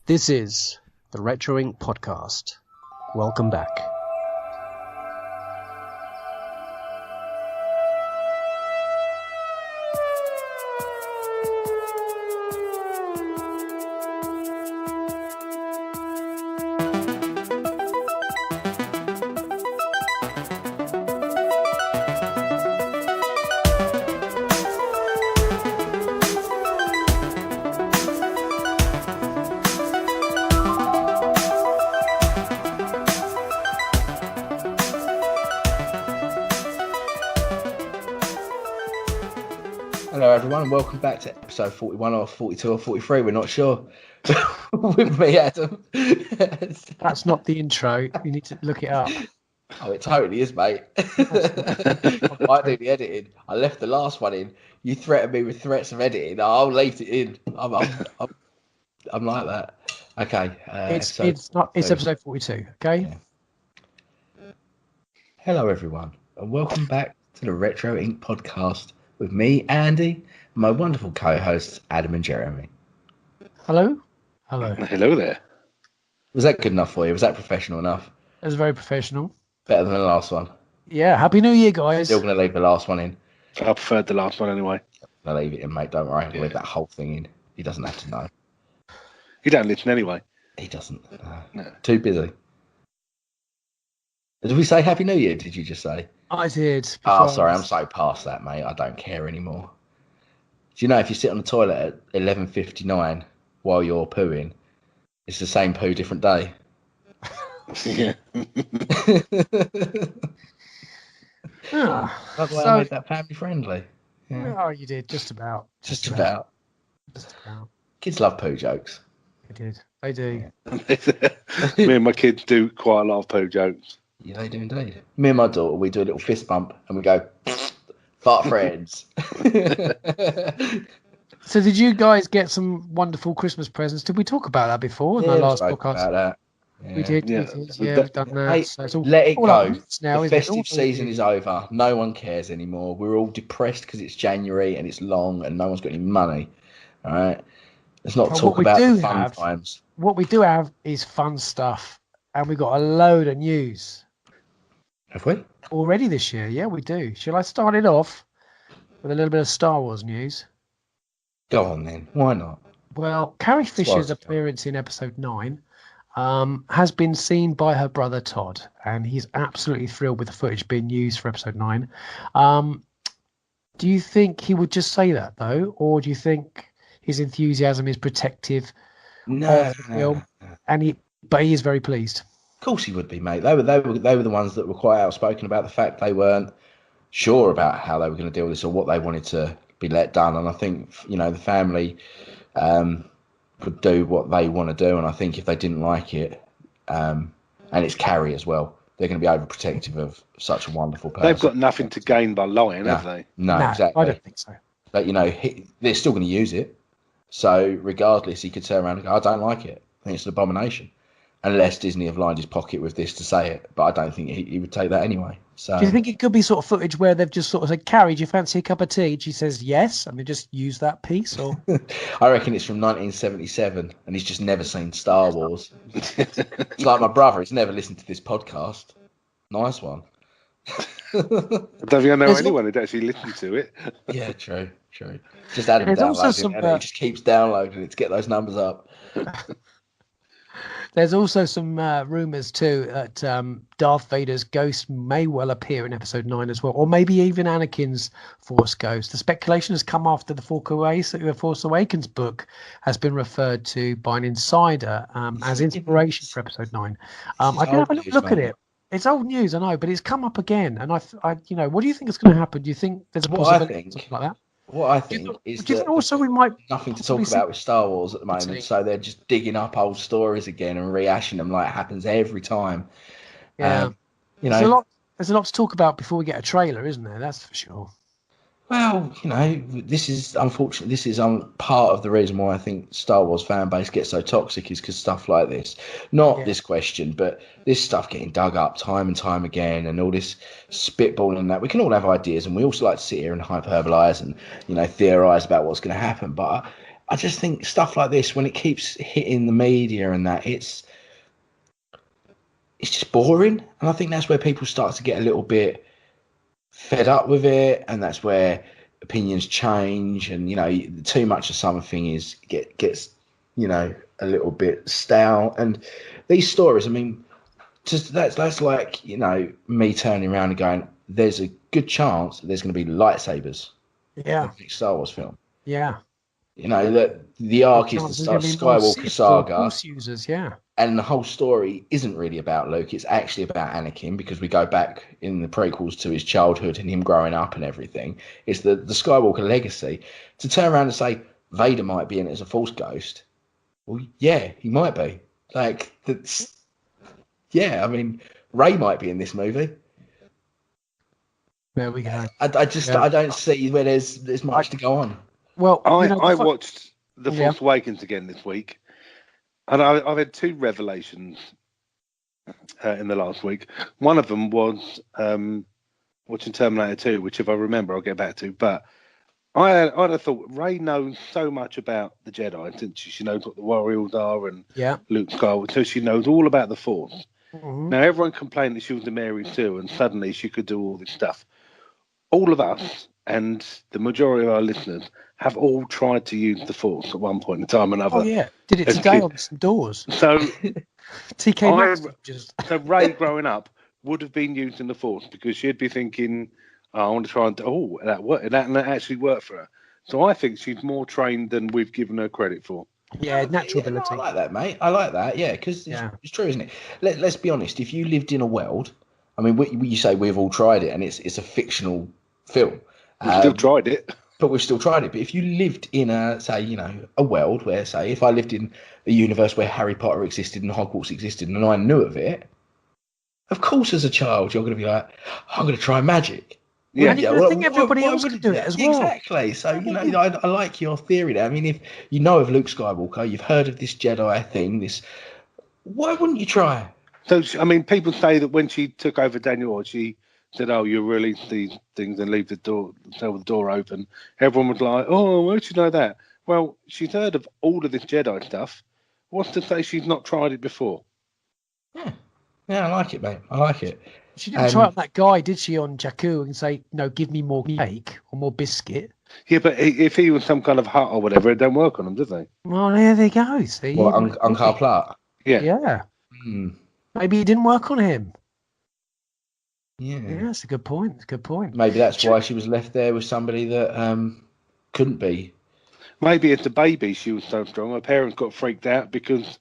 This is the Retro Inc. podcast. Welcome back. Hello everyone and welcome back to episode 41 or 42 or 43, we're not sure. With me, Adam. That's not the intro. You need to look it up. Oh, it totally is, mate. I might do the editing. I left the last one in. You threatened me with threats of editing. I'll leave it in. I'm like that. Okay. It's episode 42, okay? Yeah. Hello everyone and welcome back to the Retro Inc. podcast with me, Andy, and my wonderful co-hosts, Adam and Jeremy. Hello? Hello. Hello there. Was that good enough for you? Was that professional enough? It was very professional. Better than the last one? Yeah, Happy New Year, guys. Still going to leave the last one in. I preferred the last one anyway. I'll leave it in, mate. Don't worry. I'll Yeah. leave that whole thing in. He doesn't have to know. You don't listen anyway. He doesn't. No. Too busy. Did we say Happy New Year, did you just say? I did. Oh, sorry. I'm so past that, mate. I don't care anymore. Do you know if you sit on the toilet at 11:59 while you're pooing, it's the same poo, different day? Yeah. That's why I made that family friendly. Yeah. Oh, you did. Just about. Just about. Just about. Kids love poo jokes. I did. They do. Me and my kids do quite a lot of poo jokes. Yeah, they do indeed. Me and my daughter, we do a little fist bump and we go, fart friends. So did you guys get some wonderful Christmas presents? Did we talk about that before in the last spoke podcast? about that. Yeah. We did. Yeah. We've done that. Hey, So it's all, let it all go. up now, The isn't it? festive All season is over. No one cares anymore. We're all depressed because it's January and it's long and no one's got any money. All right? Let's not But talk what we about do the fun have- times. What we do have is fun stuff, and we've got a load of news Have we? already this year. Yeah, we do. Shall I start it off with a little bit of Star Wars news? Go on then. Why not? Well, Carrie Fisher's Forrest Gump. appearance in episode 9 has been seen by her brother Todd, and he's absolutely thrilled with the footage being used for episode 9. Do you think he would just say that, though, or do you think his enthusiasm is protective No. of the film? But he is very pleased. Of course he would be, mate. They were the ones that were quite outspoken about the fact they weren't sure about how they were going to deal with this or what they wanted to be let done. And I think, the family would do what they want to do. And I think if they didn't like it, and it's Carrie as well, they're going to be overprotective of such a wonderful person. They've got nothing to gain by lying, No. have they? No, No, exactly. I don't think so. But, they're still going to use it. So regardless, he could turn around and go, I don't like it. I think it's an abomination. Unless Disney have lined his pocket with this to say it. But I don't think he would take that anyway. So Do you think it could be sort of footage where they've just sort of said, Carrie, do you fancy a cup of tea? And she says yes, and they just use that piece? Or I reckon it's from 1977 and he's just never seen Star Wars. It's like my brother, he's never listened to this podcast. Nice one. I don't think I know There's anyone who'd actually listen to it. Yeah, true. Just Adam There's also downloading some, and he just keeps downloading it to get those numbers up. there's also some rumours too that Darth Vader's ghost may well appear in episode 9 as well, or maybe even Anakin's Force ghost. The speculation has come after the Force Awakens book has been referred to by an insider as inspiration for episode 9. I This is can have a old look news, at mate. it. It's old news, I know, but it's come up again. And I what do you think is going to happen? Do you think there's a What I possibility of think- something like that? What I Do you think is do you that think also we might nothing to possibly talk see- about with Star Wars at the see- moment, so they're just digging up old stories again and rehashing them like it happens every time. Yeah. You There's know, a lot to talk about before we get a trailer, isn't there? That's for sure. well, this is unfortunate. This is part of the reason why I think Star Wars fan base gets so toxic is because stuff like this, not Yeah. this question, but this stuff getting dug up time and time again, and all this spitballing that we can all have ideas, and we also like to sit here and hyperbolize and theorize about what's going to happen. But I just think stuff like this, when it keeps hitting the media and that, it's just boring. And I think that's where people start to get a little bit fed up with it, and that's where opinions change. And too much of something gets a little bit stale. And these stories, I mean, just that's like me turning around and going, there's a good chance that there's going to be lightsabers in the next Star Wars film. Yeah. That the arc is the Skywalker saga. Force users, and the whole story isn't really about Luke. It's actually about Anakin, because we go back in the prequels to his childhood and him growing up and everything. It's the Skywalker legacy. To turn around and say Vader might be in it as a Force ghost, well, yeah, he might be. Like, that's... Yeah, I mean, Rey might be in this movie. There we go. I don't see where there's much to go on. Well, I watched The Force Awakens again this week, and I've had two revelations in the last week. One of them was watching Terminator 2, which, if I remember, I'll get back to. But I'd have thought Rey knows so much about the Jedi, since she knows what the Warriors are and Luke Skywalker, so she knows all about the Force. Mm-hmm. Now, everyone complained that she was a Mary too, and suddenly she could do all this stuff. All of us and the majority of our listeners have all tried to use the Force at one point in time or another. Oh yeah, did it today on some doors. So TK so Rey growing up would have been using the Force, because she'd be thinking, I want to try and that worked, and that actually worked for her. So I think she's more trained than we've given her credit for. Yeah, natural ability. No, I like that, mate. I like that. Yeah, because it's true, isn't it? Let's be honest. If you lived in a world, I mean, you say we've all tried it, and it's a fictional film. We've still tried it. But we've still tried it. But if you lived in a world where, say, if I lived in a universe where Harry Potter existed and Hogwarts existed and I knew of it, of course, as a child, you're going to be like, I'm going to try magic. Yeah, and I think everybody else could do it as well. Exactly. So, I like your theory there. I mean, if you know of Luke Skywalker, you've heard of this Jedi thing, why wouldn't you try? So, I mean, people say that when she took over Daniel, she said, you release these things and leave the door open. Everyone was like, where'd you know that? Well, she's heard of all of this Jedi stuff. What's to say she's not tried it before? Yeah, I like it, mate. I like it. She didn't try out that guy, did she, on Jakku and say, no, give me more cake or more biscuit? Yeah, but if he was some kind of hut or whatever, it don't work on him, does it? Well, there they go. See, Uncle Platt. Yeah. Maybe it didn't work on him. Yeah, that's a good point. Maybe that's why she was left there with somebody that couldn't be. Maybe as a baby she was so strong, her parents got freaked out because...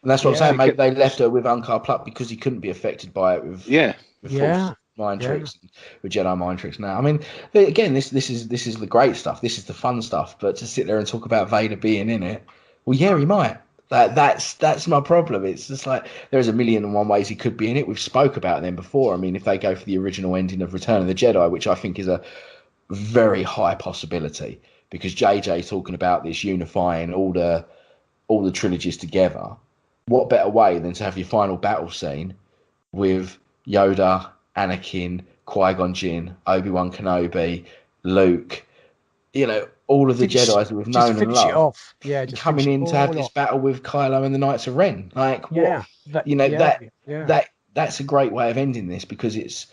And that's what I'm saying. Maybe they left her with Uncle Platt because he couldn't be affected by it with Force mind tricks, with Jedi mind tricks. Now, I mean, again, this is the great stuff. This is the fun stuff. But to sit there and talk about Vader being in it, well, yeah, he might. That's my problem. It's just like there's a million and one ways he could be in it. We've spoke about them before. I mean, if they go for the original ending of Return of the Jedi, which I think is a very high possibility, because JJ talking about this unifying all the trilogies together. What better way than to have your final battle scene with Yoda, Anakin, Qui-Gon Jinn, Obi-Wan Kenobi, Luke, all of the Jedis that we've known and loved, coming in to have this battle with Kylo and the Knights of Ren. Like, what? That's a great way of ending this, because it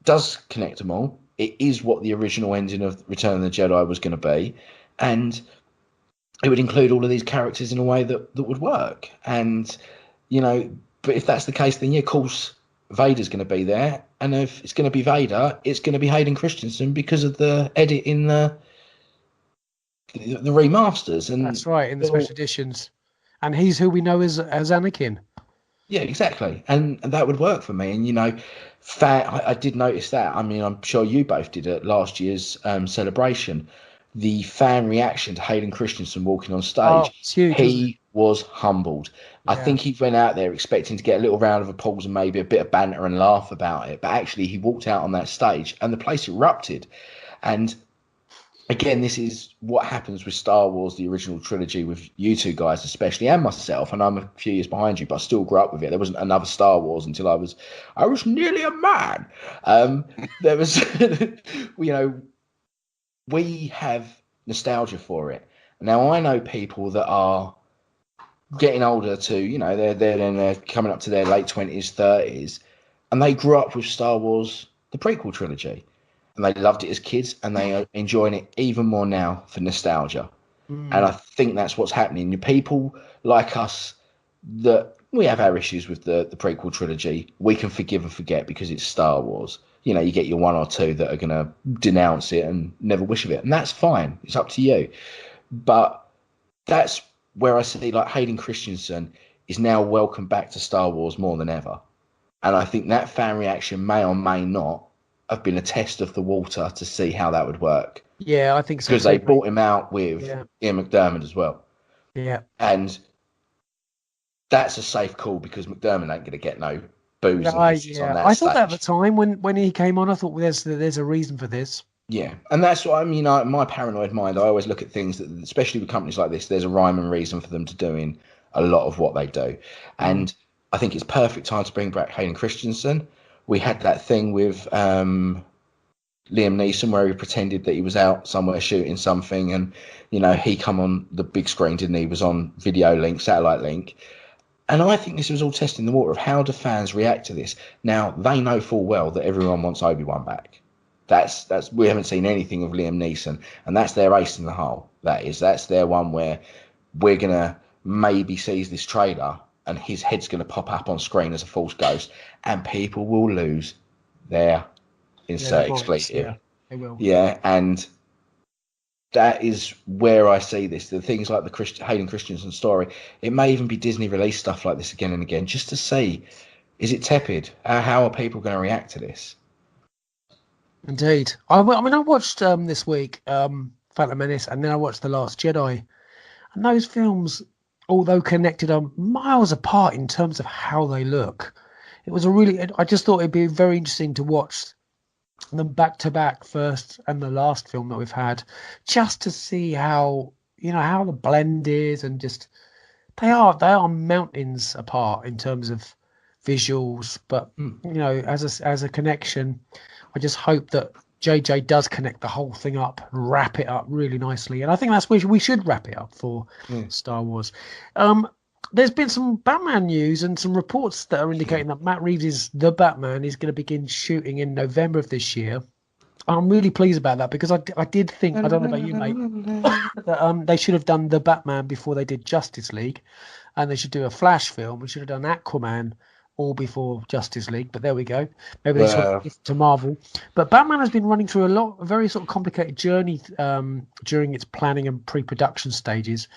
does connect them all. It is what the original ending of Return of the Jedi was going to be, and it would include all of these characters in a way that would work. And, but if that's the case, then, of course, Vader's going to be there. And if it's going to be Vader, it's going to be Hayden Christensen because of the edit in the remasters. And that's right, in the special editions. And he's who we know as Anakin. Yeah, exactly. And that would work for me. And, I did notice that. I mean, I'm sure you both did at last year's celebration. The fan reaction to Hayden Christensen walking on stage, huge, he was humbled. I think he went out there expecting to get a little round of applause and maybe a bit of banter and laugh about it. But actually, he walked out on that stage and the place erupted. And again, this is what happens with Star Wars, the original trilogy, with you two guys especially, and myself. And I'm a few years behind you, but I still grew up with it. There wasn't another Star Wars until I was nearly a man. There was, we have nostalgia for it. Now, I know people that are getting older too, you know, they're coming up to their late 20s, 30s, and they grew up with Star Wars, the prequel trilogy, and they loved it as kids, and they are enjoying it even more now for nostalgia. And I think that's what's happening. The people like us that we have our issues with the prequel trilogy, we can forgive and forget because it's Star Wars. You know, you get your one or two that are going to denounce it and never wish of it, and that's fine. It's up to you. But that's where I see, like, Hayden Christensen is now welcome back to Star Wars more than ever. And I think that fan reaction may or may not have been a test of the water to see how that would work. Yeah, I think so. Because they brought him out with Ian McDiarmid as well. Yeah. And that's a safe call because McDiarmid ain't going to get no booze and kisses on that I stage. thought that at the time when he came on, I thought there's a reason for this. Yeah, and that's what I mean. My paranoid mind, I always look at things that, especially with companies like this, there's a rhyme and reason for them to doing a lot of what they do. And I think it's perfect time to bring back Hayden Christensen. We had that thing with Liam Neeson where he pretended that he was out somewhere shooting something, and you know, he come on the big screen, didn't he? He was on video link, satellite link. And I think this was all testing the water of how do fans react to this. Now, they know full well that everyone wants Obi-Wan back. That's we haven't seen anything of Liam Neeson, and that's their ace in the hole. That's their one where we're gonna maybe seize this trailer and his head's gonna pop up on screen as a false ghost, and people will lose their expletive. Yeah, they will. Yeah, and that is where I see this. The things like the Hayden Christensen story, it may even be Disney release stuff like this again and again, just to see, is it tepid? How are people going to react to this? Indeed. I mean, I watched this week Phantom Menace, and then I watched The Last Jedi. And those films, although connected, are miles apart in terms of how they look. It was I just thought it'd be very interesting to watch them back to back, first and the last film that we've had, just to see how the blend is, and just they are mountains apart in terms of visuals, but as a connection, I just hope that JJ does connect the whole thing up and wrap it up really nicely, and I think that's where we should wrap it up for Star Wars. There's been some Batman news and some reports that are indicating that Matt Reeves' The Batman is going to begin shooting in November of this year. I'm really pleased about that because I did think, I don't know about you, mate, that they should have done The Batman before they did Justice League, and they should do a Flash film. We should have done Aquaman all before Justice League, but there we go. Maybe they should to Marvel. But Batman has been running through a very sort of complicated journey during its planning and pre-production stages.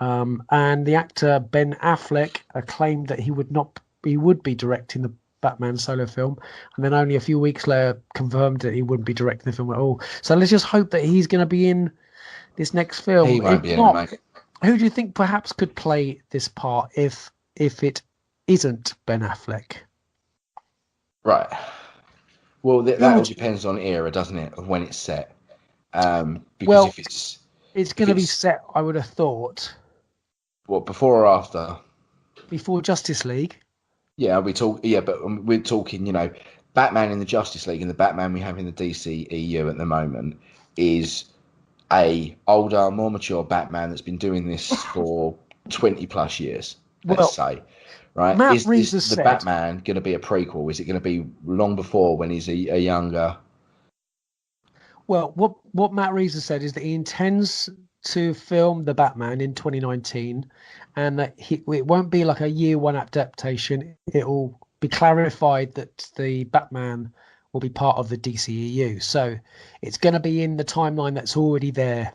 And the actor Ben Affleck claimed that he would be directing the Batman solo film, and then only a few weeks later confirmed that he wouldn't be directing the film at all. So let's just hope that he's going to be in this next film. He won't be in it, mate. Who do you think perhaps could play this part if it isn't Ben Affleck? Right. Well, that all depends on era, doesn't it, of when it's set? Because if it's going to be set, I would have thought. What, before or after? Before Justice League. Yeah, but we're talking, Batman in the Justice League and the Batman we have in the DC EU at the moment is a older, more mature Batman that's been doing this for 20 plus years, let's say. Right? Is the Batman going to be a prequel? Is it going to be long before when he's a younger? Well, what Matt Reeves has said is that he intends to film the Batman in 2019, and that it won't be like a year one adaptation. It will be clarified that the Batman will be part of the DCEU. So it's going to be in the timeline that's already there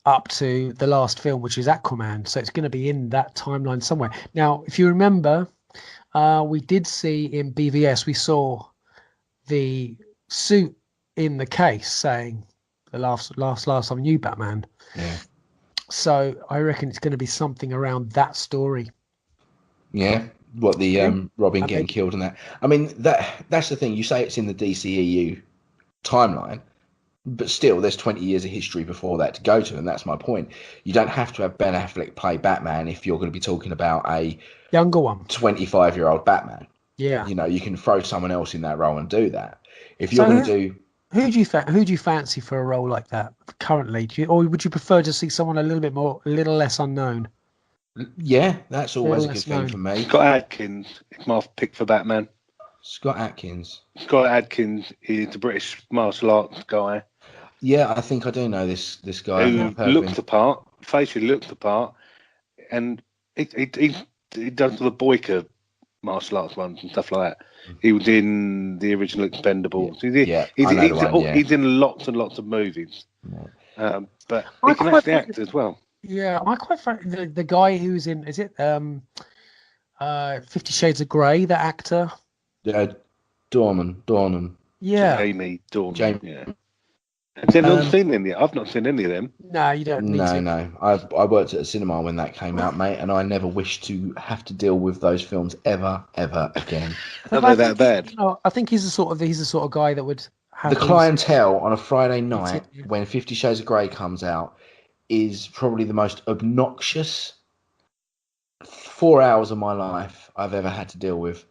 up to the last film, which is Aquaman. So it's going to be in that timeline somewhere. Now, if you remember, we did see in BVS, we saw the suit in the case saying the last time new Batman. Yeah. So I reckon it's going to be something around that story. Yeah. What the Robin getting killed and that. I mean, that's the thing. You say it's in the DCEU timeline, but still there's 20 years of history before that to go to, and that's my point. You don't have to have Ben Affleck play Batman if you're going to be talking about a younger one, 25-year-old Batman. Yeah. You can throw someone else in that role and do that. If you're going to do Who do you fancy for a role like that currently? Or would you prefer to see someone a little less unknown? Yeah, that's always a good less thing known. for me. Scott Adkins is my pick for Batman. Scott Atkins. Scott Adkins is the British martial arts guy Yeah, I think I do know this guy. who I've heard of looks him. the part, facially looks the part, and he does the Boyka martial arts ones and stuff like that. He was in the original Expendables. Yeah, I know the one. Yeah, He's in lots and lots of movies, but I he can quite actually like- act as well. Yeah, I quite fancy the guy who's in. Is it 50 Shades of Grey? The actor. yeah, Dornan. Yeah. Jamie Dornan. Jamie. Yeah. Have anyone seen any? I've not seen any of them. No, you don't need to. No. I worked at a cinema when that came out, mate, and I never wish to have to deal with those films ever again. Are they that bad? I think he's the sort of guy that would have The clientele on a Friday night when 50 Shades of Grey comes out is probably the most obnoxious 4 hours of my life I've ever had to deal with.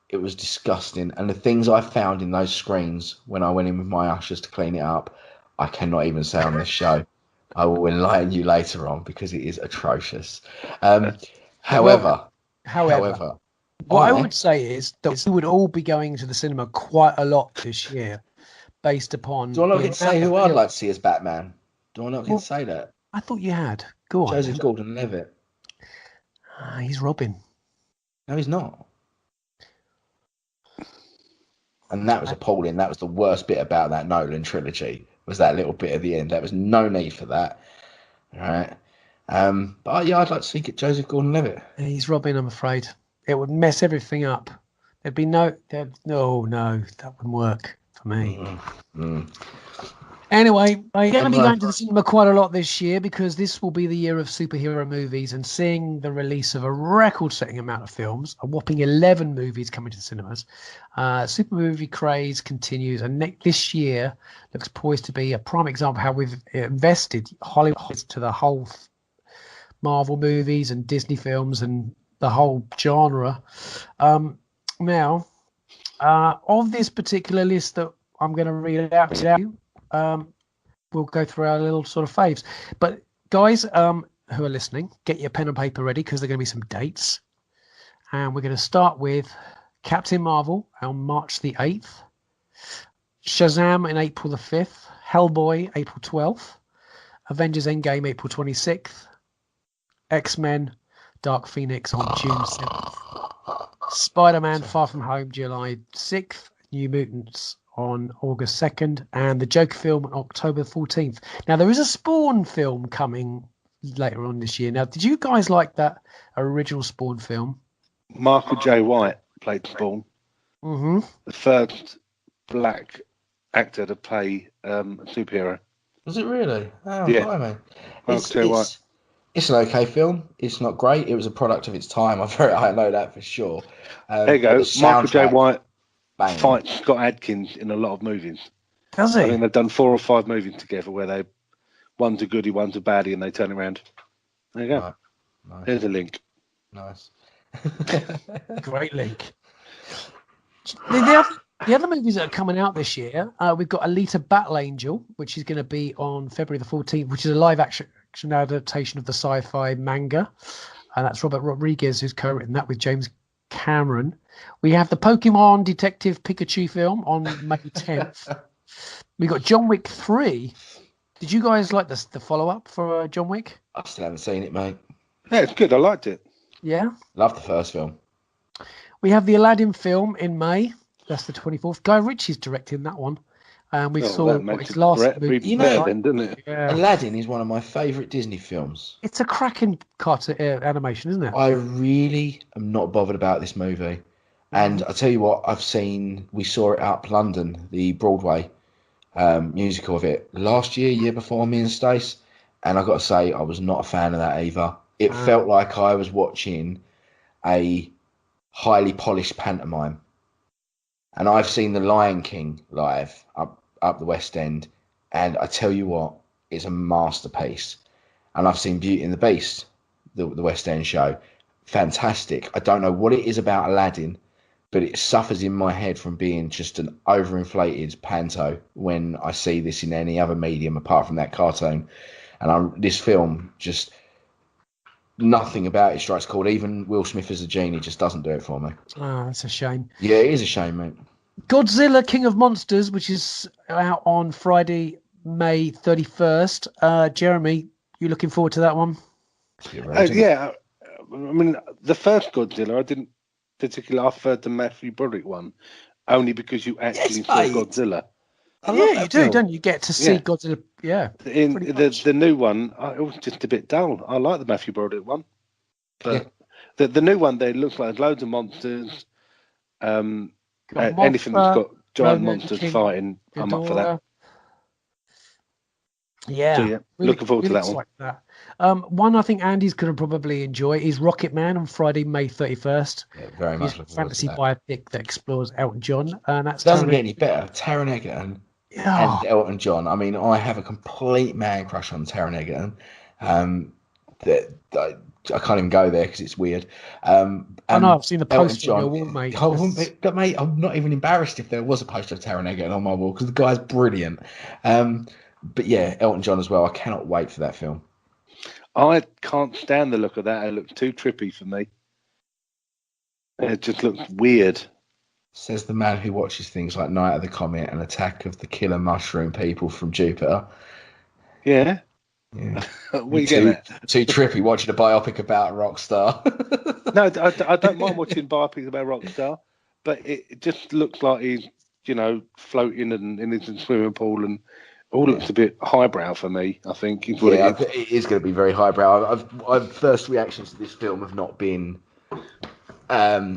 It was disgusting. And the things I found in those screens when I went in with my ushers to clean it up, I cannot even say on this show. I will enlighten you later on because it is atrocious. However, what I would say is that we would all be going to the cinema quite a lot this year based upon... Do I not get to say who I'd like to see as Batman? Do I not get to say that? I thought you had. Go on. Joseph Gordon-Levitt. He's Robin. No, he's not. And that was appalling. That was the worst bit about that Nolan trilogy, was that little bit at the end. There was no need for that. All right. But yeah, I'd like to see Joseph Gordon-Levitt. He's Robin, I'm afraid. It would mess everything up. There'd be no, that wouldn't work for me. Anyway, I'm going to be going to the cinema quite a lot this year because this will be the year of superhero movies, and seeing the release of a record-setting amount of films, a whopping 11 movies coming to the cinemas. Super movie craze continues, and this year looks poised to be a prime example of how we've invested Hollywood to the whole Marvel movies and Disney films and the whole genre. Now, of this particular list that I'm going to read out to you, we'll go through our little sort of faves. But guys who are listening, get your pen and paper ready because there are going to be some dates. And we're going to start with Captain Marvel on March the 8th, Shazam in April the 5th, Hellboy April 12th, Avengers Endgame April 26th, X-Men Dark Phoenix on June 7th, Spider-Man Far From Home July 6th, New Mutants on August 2nd, and the Joker film on October 14th. Now, there is a Spawn film coming later on this year. Now, did you guys like that original Spawn film? Michael J. White played Spawn. Mm-hmm. The first black actor to play a superhero. Was it really? Oh, yeah. Blimey. It's an okay film. It's not great. It was a product of its time. I know that for sure. There you go. Michael J. White fights Scott Adkins in a lot of movies. Does he? I think they've done 4 or 5 movies together where one's a goodie, one's a baddie, and they turn around. There you go. Right. Nice. There's a link. Nice. Great link. The other movies that are coming out this year, we've got Alita Battle Angel, which is going to be on February the 14th, which is a live action adaptation of the sci-fi manga. And that's Robert Rodriguez who's co-written that with James Cameron. We have the Pokemon Detective Pikachu film on May 10th. We got John Wick 3. Did you guys like the follow-up for John Wick? I still haven't seen it, mate. Yeah, it's good. I liked it. Yeah? Love the first film. We have the Aladdin film in May. That's the 24th. Guy Ritchie's directing that one. And we saw his last movie. You know, didn't it? Yeah. Aladdin is one of my favourite Disney films. It's a cracking cartoon animation, isn't it? I really am not bothered about this movie. And I tell you what, we saw it up London, the Broadway musical of it last year before, me and Stace. And I got to say, I was not a fan of that either. It felt like I was watching a highly polished pantomime. And I've seen The Lion King live up the West End, and I tell you what, it's a masterpiece. And I've seen Beauty and the Beast, the West End show. Fantastic. I don't know what it is about Aladdin but it suffers in my head from being just an overinflated panto when I see this in any other medium apart from that cartoon. And this film, just nothing about it strikes chord. Even Will Smith as a genie just doesn't do it for me. Oh, that's a shame. Yeah, it is a shame, mate. Godzilla King of Monsters, which is out on Friday, May 31st. Jeremy, you looking forward to that one? Yeah. I mean, the first Godzilla, I didn't particularly prefer the Matthew Broderick one, only because you actually saw Godzilla. Yeah, you do, don't you? You get to see Godzilla. Yeah. In the new one, it was just a bit dull. I like the Matthew Broderick one, but the new one there looks like loads of monsters. Anything that's got giant monsters fighting, I'm up for that. Yeah, so, really, looking forward to that one. One I think Andy's going to probably enjoy is Rocket Man on Friday, May 31st. Yeah, very much. Fantasy biopic that explores Elton John, and that doesn't get any better. Taron Egerton and Elton John. I mean, I have a complete man crush on Taron Egerton. I can't even go there because it's weird. I know, I've seen the poster on your wall, mate. But mate, I'm not even embarrassed if there was a poster of Taron Egerton on my wall because the guy's brilliant. But yeah, Elton John as well. I cannot wait for that film. I can't stand the look of that. It looks too trippy for me. It just looks weird. Says the man who watches things like Night of the Comet and Attack of the Killer Mushroom People from Jupiter. Yeah. What are you getting at? Too trippy watching a biopic about a rock star. No, I don't mind watching biopics about a rock star, but it just looks like he's, floating and in his swimming pool and all looks a bit highbrow for me, I think. It is going to be very highbrow. I've first reactions to this film have not been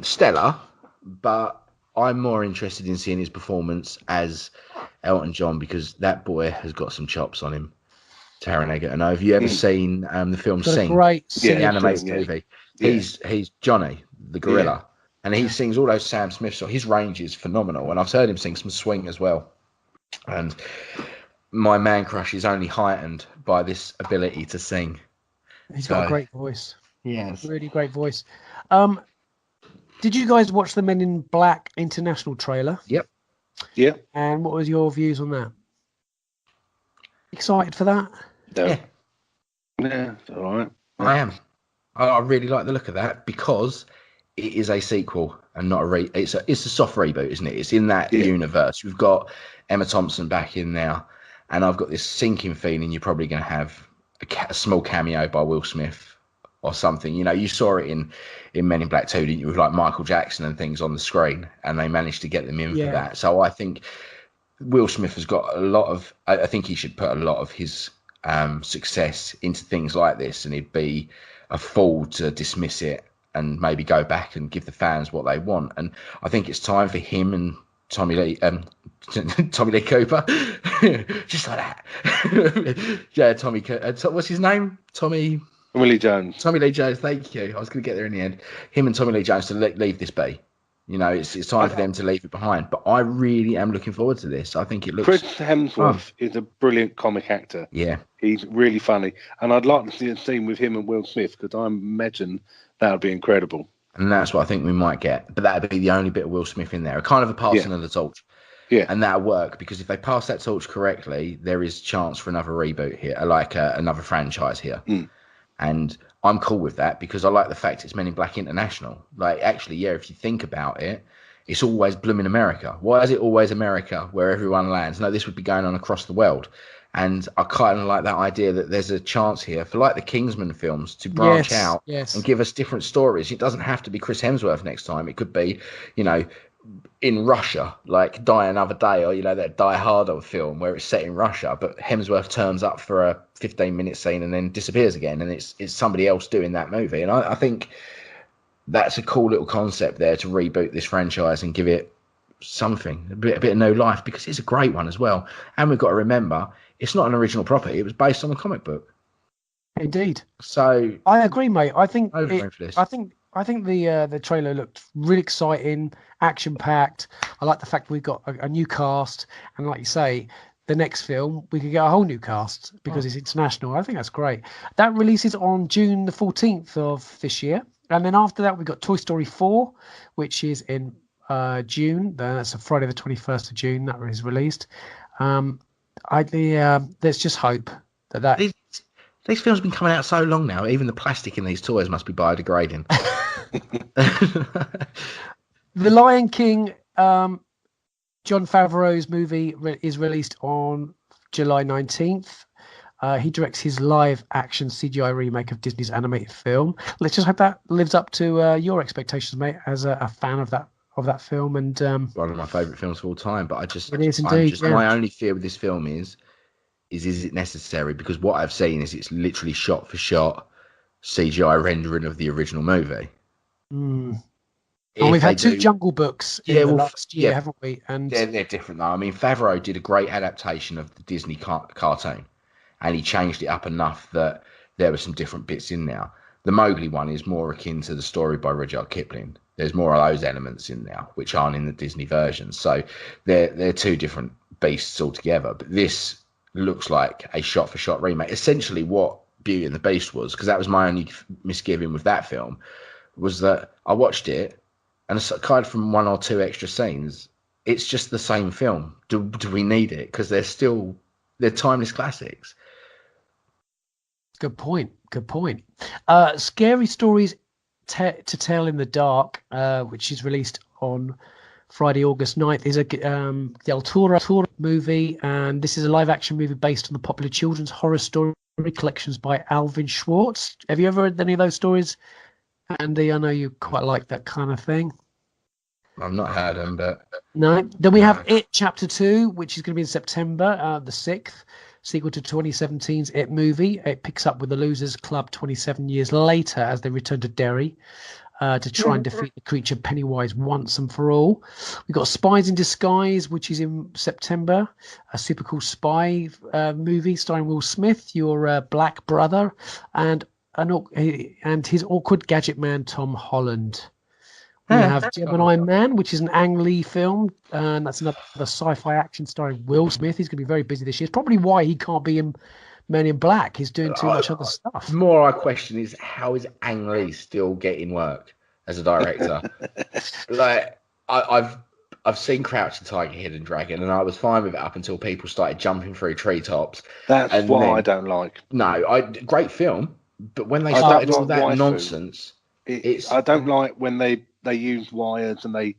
stellar, but I'm more interested in seeing his performance as Elton John because that boy has got some chops on him. Taron Egerton. Have you ever seen the film Sing? The animated movie. Yeah. He's Johnny, the gorilla, and he sings all those Sam Smith songs. His range is phenomenal, and I've heard him sing some swing as well. And my man crush is only heightened by this ability to sing. He's got a great voice. Yes. Really great voice. Did you guys watch the Men in Black International trailer? Yep. Yeah. And what was your views on that? Excited for that? Yeah, it's all right. I am. I really like the look of that because it is a sequel and not it's a soft reboot, isn't it? It's in that universe. We've got Emma Thompson back in now, and I've got this sinking feeling you're probably going to have a small cameo by Will Smith or something. You saw it in Men in Black 2, didn't you? With like Michael Jackson and things on the screen, and they managed to get them in for that. So I think Will Smith has got a lot of. I think he should put a lot of his success into things like this, and it'd be a fool to dismiss it and maybe go back and give the fans what they want. And I think it's time for him and Tommy Lee Cooper, just like that. Tommy. What's his name? Tommy Lee Jones. Tommy Lee Jones. Thank you. I was going to get there in the end. Him and Tommy Lee Jones to leave this be. It's time for them to leave it behind. But I really am looking forward to this. I think it looks. Chris Hemsworth is a brilliant comic actor. Yeah, he's really funny, and I'd like to see a scene with him and Will Smith because I imagine that would be incredible. And that's what I think we might get. But that'd be the only bit of Will Smith in there, a kind of a passing of the torch. Yeah, and that'll work because if they pass that torch correctly, there is chance for another reboot here, like another franchise here. And I'm cool with that because I like the fact it's Men in Black International. Like, actually, if you think about it, it's always blooming America. Why is it always America where everyone lands? No, this would be going on across the world. And I kind of like that idea that there's a chance here for like the Kingsman films to branch out and give us different stories. It doesn't have to be Chris Hemsworth next time. It could be, in Russia, like Die Another Day, or that Die Harder film where it's set in Russia, but Hemsworth turns up for a 15-minute scene and then disappears again, and it's somebody else doing that movie. And I think that's a cool little concept there to reboot this franchise and give it something, a bit of new life, because it's a great one as well. And we've got to remember, it's not an original property; it was based on a comic book. Indeed. So I agree, mate. I think I think the trailer looked really exciting, action-packed. I like the fact we've got a new cast, and like you say, the next film we could get a whole new cast because it's international. I think that's great. That releases on June the 14th of this year, and then after that we've got Toy Story 4, which is in June. That's a Friday the 21st of June. That is released. Let's just hope that these films have been coming out so long now. Even the plastic in these toys must be biodegrading. The Lion King, Jon Favreau's movie is released on July 19th. He directs his live-action CGI remake of Disney's animated film. Let's just hope that lives up to your expectations, mate, as a fan of that film. And one of my favourite films of all time. But it is indeed. My only fear with this film is it necessary? Because what I've seen is it's literally shot for shot CGI rendering of the original movie. And we've had two Jungle Books in the last year, haven't we? And they're different though. I mean, Favreau did a great adaptation of the Disney cartoon, and he changed it up enough that there were some different bits in there. The Mowgli one is more akin to the story by Rudyard Kipling. There's more of those elements in there which aren't in the Disney version. So they're two different beasts altogether. But this looks like a shot-for-shot remake. Essentially what Beauty and the Beast was, because that was my only misgiving with that film, was that I watched it, and aside from one or two extra scenes, it's just the same film. Do we need it? Because they're timeless classics. Good point. Scary Stories to Tell in the Dark, which is released on Friday, August 9th, is a Del Toro movie, and this is a live-action movie based on the popular children's horror story collections by Alvin Schwartz. Have you ever read any of those stories, Andy? I know you quite like that kind of thing. I've not heard them, but... No. Then we have It Chapter 2, which is going to be in September the 6th, sequel to 2017's It movie. It picks up with the Losers Club 27 years later as they return to Derry to try and defeat the creature Pennywise once and for all. We've got Spies in Disguise, which is in September, a super cool spy movie starring Will Smith, your black brother, and his awkward gadget man, Tom Holland. We have Gemini Man, which is an Ang Lee film, and that's another sci-fi action starring Will Smith. He's going to be very busy this year. It's probably why he can't be in Men in Black. He's doing too much other stuff. The more I question is, how is Ang Lee still getting work as a director? Like, I've seen Crouching Tiger, Hidden Dragon, and I was fine with it up until people started jumping through treetops. That's what I don't like. No, great film, but when they started all that nonsense, I don't like when they use wires and they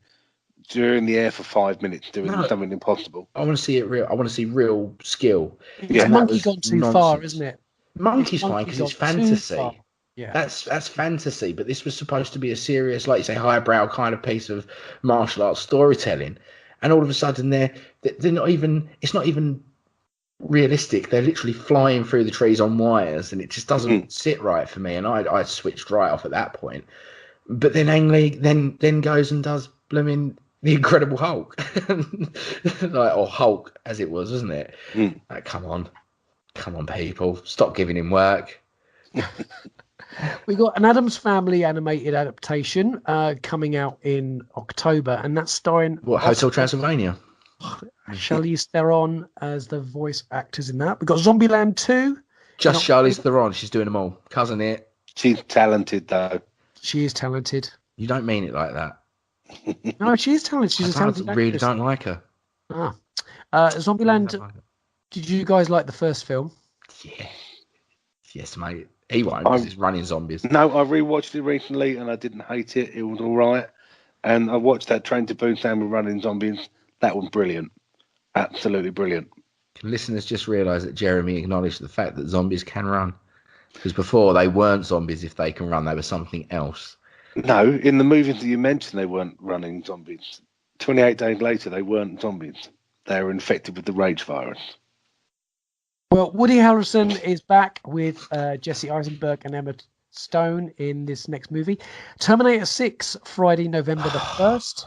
during the air for 5 minutes doing something impossible. I want to see it real. I want to see real skill. It's Monkey gone too far, isn't it? Monkey's fine because it's fantasy. Yeah, that's fantasy. But this was supposed to be a serious, like you say, highbrow kind of piece of martial arts storytelling, and all of a sudden they're not even. It's not even realistic. They're literally flying through the trees on wires, and it just doesn't sit right for me. And I switched right off at that point. But then Ang Lee then goes and does blooming The Incredible Hulk, or Hulk as it was, wasn't it? Like, come on, people, stop giving him work. We got an Addams Family animated adaptation coming out in October, and that's starring Hotel Transylvania. Charlize Theron as the voice actors in that. We got Zombieland 2. Just Charlize Theron, she's doing them all. Cousin it. She's talented though. She is talented. You don't mean it like that. No, she is talented. She's a talented actress. I really don't like her. Zombieland. Did you guys like the first film? Yeah. Yes, mate. He won't because it's running zombies. No, I rewatched it recently and I didn't hate it. It was all right. And I watched that Train to Busan with running zombies. That was brilliant. Absolutely brilliant. Can listeners just realise that Jeremy acknowledged the fact that zombies can run? Because before they weren't zombies if they can run, they were something else. No, in the movies that you mentioned, they weren't running zombies. 28 days later, they weren't zombies. They were infected with the rage virus. Well, Woody Harrelson is back with Jesse Eisenberg and Emma Stone in this next movie. Terminator 6, Friday, November the 1st.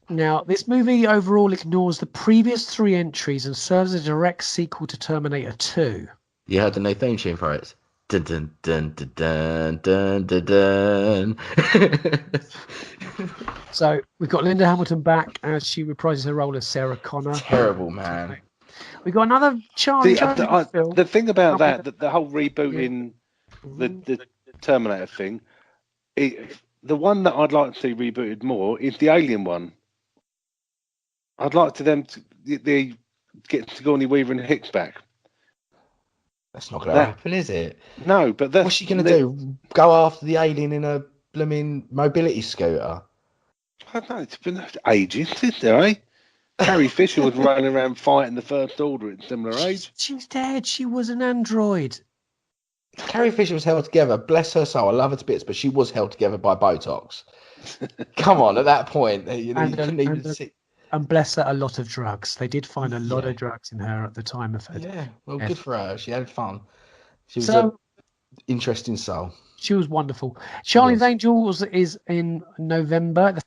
Now, this movie overall ignores the previous 3 entries and serves as a direct sequel to Terminator 2. You heard the new theme tune for it? Dun, dun, dun, dun, dun, dun, dun. So we've got Linda Hamilton back as she reprises her role as Sarah Connor. Terrible, man. We've got another Charlie film. The thing about the whole rebooting the Terminator thing, the one that I'd like to see rebooted more is the Alien one. I'd like them to get Sigourney Weaver and Hicks back. That's not going to happen, is it? No, but what's she going to do? Go after the alien in a blooming mobility scooter? I don't know. It's been ages, isn't there, eh? Carrie Fisher was running around fighting the First Order at a similar age. She's dead. She was an android. Carrie Fisher was held together. Bless her soul. I love her to bits, but she was held together by Botox. Come on, at that point, you couldn't even see. And bless her, a lot of drugs. They did find a lot of drugs in her at the time of her. Yeah, well, good for her. She had fun. She was an interesting soul. She was wonderful. Charlie's Angels is in November.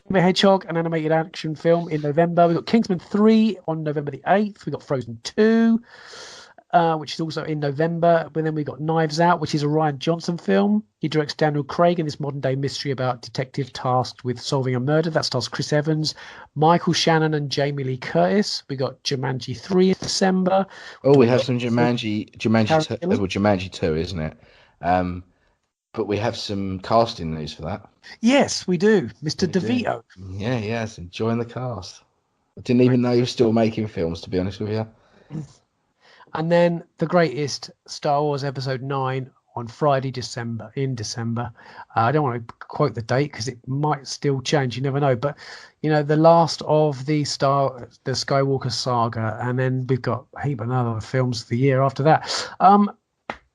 The Hedgehog, an animated action film in November. We've got Kingsman 3 on November the 8th. We've got Frozen 2, which is also in November. But then we've got Knives Out, which is a Rian Johnson film. He directs Daniel Craig in this modern-day mystery about detective tasked with solving a murder. That stars Chris Evans, Michael Shannon, and Jamie Lee Curtis. We got Jumanji 3 in December. Oh, we have some Jumanji 2, isn't it? But we have some casting news for that. Yes, we do. Mr. DeVito. Yeah, yes. Enjoying the cast. I didn't even know you were still making films, to be honest with you. And then the greatest, Star Wars Episode 9 on Friday, in December. I don't want to quote the date because it might still change. You never know. But, the last of the Skywalker saga. And then we've got a heap of other films the year after that.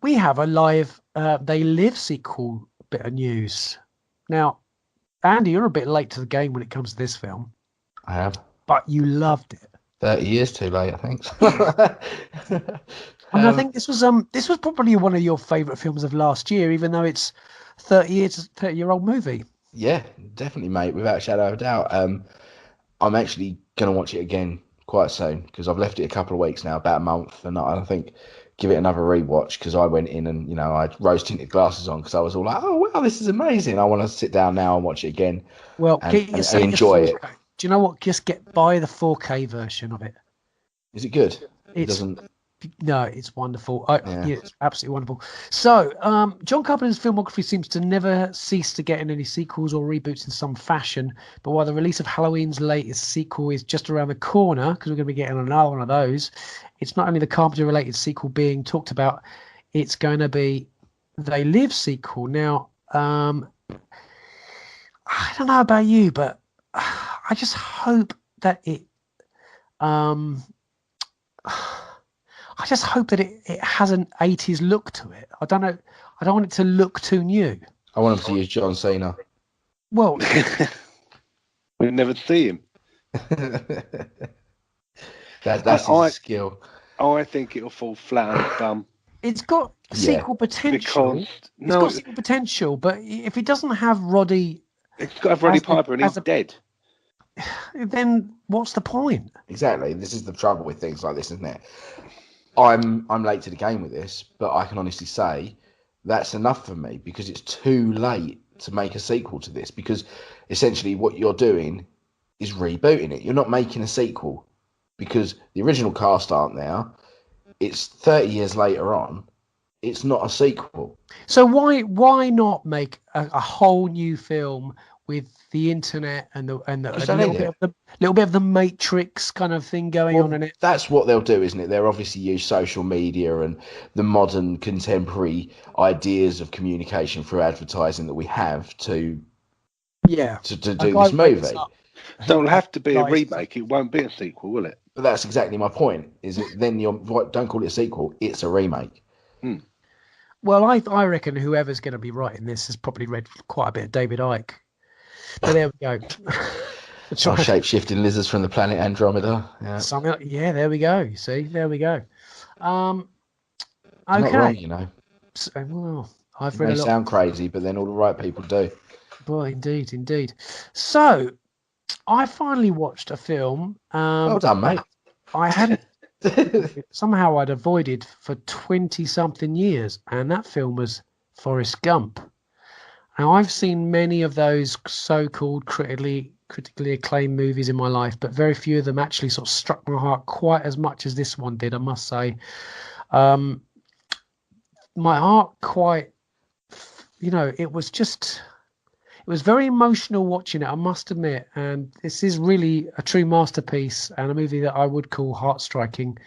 We have a live They Live sequel bit of news. Now, Andy, you're a bit late to the game when it comes to this film. I have. But you loved it. 30 years too late, I think. And I think this was probably one of your favourite films of last year, even though it's 30-year-old movie. Yeah, definitely, mate, without a shadow of a doubt. I'm actually going to watch it again quite soon because I've left it a couple of weeks now, about a month, and I think give it another rewatch because I went in and I had rose tinted glasses on because I was all like, oh wow, this is amazing. I want to sit down now and watch it again. Well, and enjoy it. Do you know what? Just buy the 4K version of it. Is it good? No, it's wonderful. It's absolutely wonderful. So, John Carpenter's filmography seems to never cease to get in any sequels or reboots in some fashion. But while the release of Halloween's latest sequel is just around the corner, because we're going to be getting another one of those, it's not only the Carpenter-related sequel being talked about, it's going to be They Live sequel. Now, I don't know about you, but I just hope that it... I just hope that it has an 80s look to it. I don't know. I don't want it to look too new. I want him to use John Cena. Well, we never see him. That's his skill. I think it'll fall flat on its bum. It's got sequel potential. It's got sequel potential, but if it doesn't have Roddy... It's got to have Roddy Piper and he's dead. Then what's the point? Exactly. This is the trouble with things like this, isn't it? I'm late to the game with this, but I can honestly say that's enough for me because it's too late to make a sequel to this because essentially what you're doing is rebooting it. You're not making a sequel because the original cast aren't there. It's 30 years later on. It's not a sequel. So why not make a whole new film with the internet and a little bit of the Matrix kind of thing going on in it? That's what they'll do, isn't it? They'll obviously use social media and the modern contemporary ideas of communication through advertising that we have to do this movie. Don't have to be a remake. It won't be a sequel, will it? But that's exactly my point. Is it then don't call it a sequel? It's a remake. Hmm. Well, I reckon whoever's going to be writing this has probably read quite a bit of David Icke. But there we go. Shape-shifting lizards from the planet Andromeda. Yeah. There we go. You see, there we go. Okay. Not wrong, Well, I've read. It may sound crazy, but then all the right people do. Well, indeed. So, I finally watched a film. Well done, mate. I hadn't. Somehow I'd avoided for 20-something years, and that film was Forrest Gump. Now, I've seen many of those so-called critically acclaimed movies in my life, but very few of them actually sort of struck my heart quite as much as this one did, I must say. My heart quite, it was was very emotional watching it, I must admit. And this is really a true masterpiece and a movie that I would call heart-striking.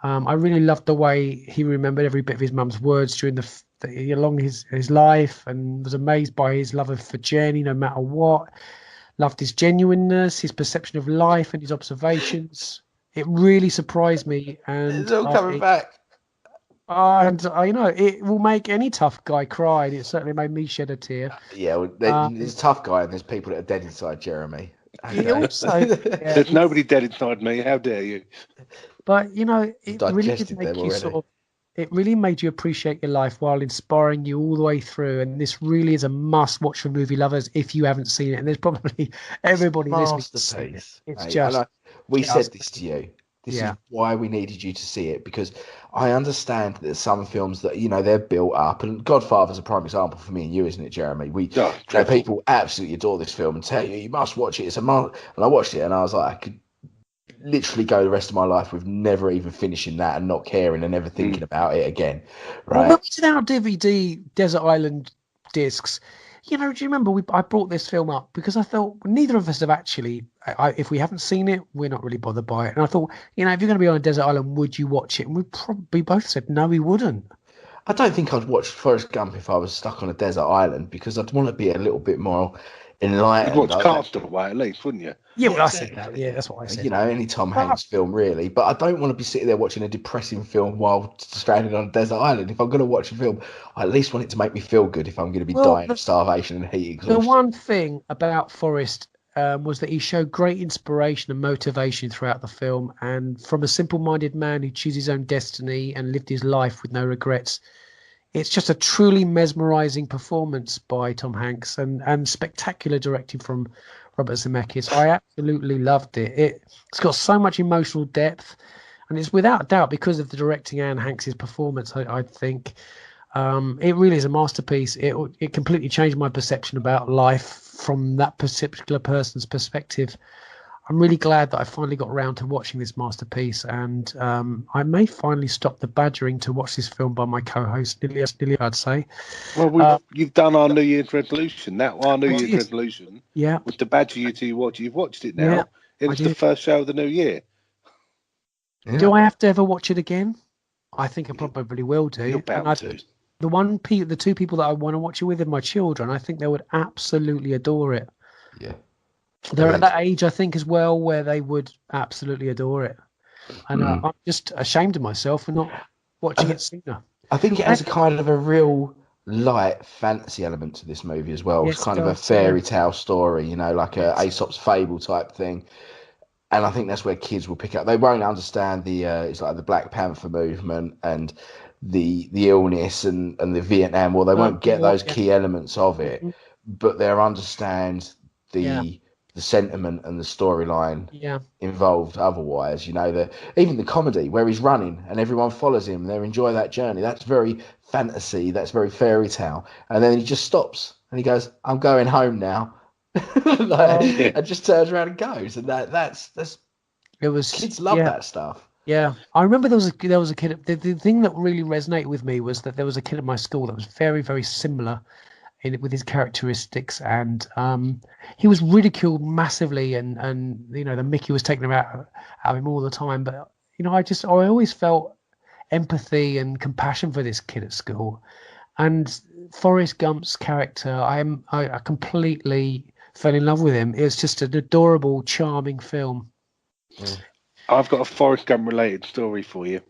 I really loved the way he remembered every bit of his mum's words during along his life, and was amazed by his love for Jenny no matter what. Loved his genuineness, his perception of life, and his observations. It really surprised me, and It's all coming back. it will make any tough guy cry. And it certainly made me shed a tear. Yeah, well, there's a tough guy, and there's people that are dead inside Jeremy. Okay. Also, there's nobody dead inside me. How dare you? But it really did make you it really made you appreciate your life while inspiring you all the way through. And this really is a must-watch for movie lovers if you haven't seen it. And there's probably everybody listening. It's just. We said this to you. This is why we needed you to see it, because I understand that some films that they're built up, and Godfather's a prime example for me and you, isn't it, Jeremy? People absolutely adore this film and tell you must watch it. It's a must. And I watched it and I was like, I could literally go the rest of my life with never even finishing that and not caring and never thinking about it again. Right? Well, it's our DVD Desert Island discs. Do you remember I brought this film up because I thought neither of us have actually, if we haven't seen it, we're not really bothered by it. And I thought, if you're going to be on a desert island, would you watch it? And we both said no, we wouldn't. I don't think I'd watch Forrest Gump if I was stuck on a desert island, because I'd want to be a little bit more enlightened. You'd watch Castaway at least, wouldn't you? Yeah, well, I said that. Yeah, that's what I said. Any Tom Hanks film, really. But I don't want to be sitting there watching a depressing film while stranded on a desert island. If I'm going to watch a film, I at least want it to make me feel good if I'm going to be dying of starvation and heat exhaustion. The one thing about Forrest was that he showed great inspiration and motivation throughout the film. And from a simple-minded man who chose his own destiny and lived his life with no regrets, it's just a truly mesmerizing performance by Tom Hanks and spectacular directing from Robert Zemeckis. I absolutely loved it. It's got so much emotional depth, and it's without doubt because of the directing and Hanks's performance. I think it really is a masterpiece. It completely changed my perception about life from that particular person's perspective. I'm really glad that I finally got around to watching this masterpiece, and I may finally stop the badgering to watch this film by my co-host, Nearly, I'd say. Well, you've done our New Year's resolution. Our New Year's resolution was to badger you to watch it. You've watched it now. Yeah, it's the first show of the new year. Yeah. Do I have to ever watch it again? I think I probably will do. You're bound to. The two people that I want to watch it with are my children. I think they would absolutely adore it. Yeah. They're at that age, I think, as well, where they would absolutely adore it. And I'm just ashamed of myself for not watching it sooner. I think it has a kind of a real light fantasy element to this movie as well. Yes, it's kind of a fairy tale story, like a Aesop's fable type thing. And I think that's where kids will pick up. They won't understand it's like the Black Panther movement and the illness and the Vietnam War. They won't get those key elements of it, but they'll understand the sentiment and the storyline involved otherwise. Even the comedy where he's running and everyone follows him, they enjoy that journey. That's very fantasy, that's very fairy tale. And then he just stops and he goes, I'm going home now. And just turns around and goes. And kids love that stuff. Yeah, I remember there was a kid. The thing that really resonated with me was that there was a kid at my school that was very, very similar with his characteristics, and he was ridiculed massively, and the Mickey was taken out of him all the time. But I always felt empathy and compassion for this kid at school, and Forrest Gump's character, I completely fell in love with him. It was just an adorable, charming film. I've got a Forrest Gump related story for you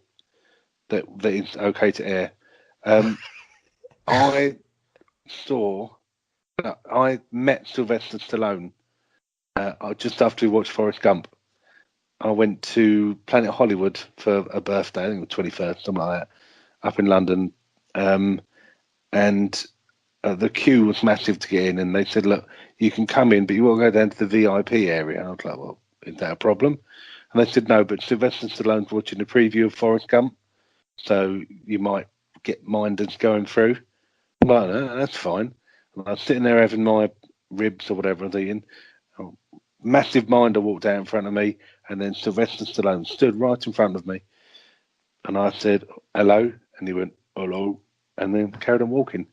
that is okay to air. I met Sylvester Stallone just after we watched Forrest Gump. I went to Planet Hollywood for a birthday, I think it was 21st, something like that, up in London. And the queue was massive to get in, and they said, look, you can come in, but you won't go down to the VIP area. And I was like, well, is that a problem? And they said, no, but Sylvester Stallone's watching a preview of Forrest Gump, so you might get minders going through. Well, no, that's fine. And I was sitting there having my ribs or whatever I was eating. A massive minder walked out in front of me, and then Sylvester Stallone stood right in front of me. And I said, hello. And he went, hello. and then carried on walking.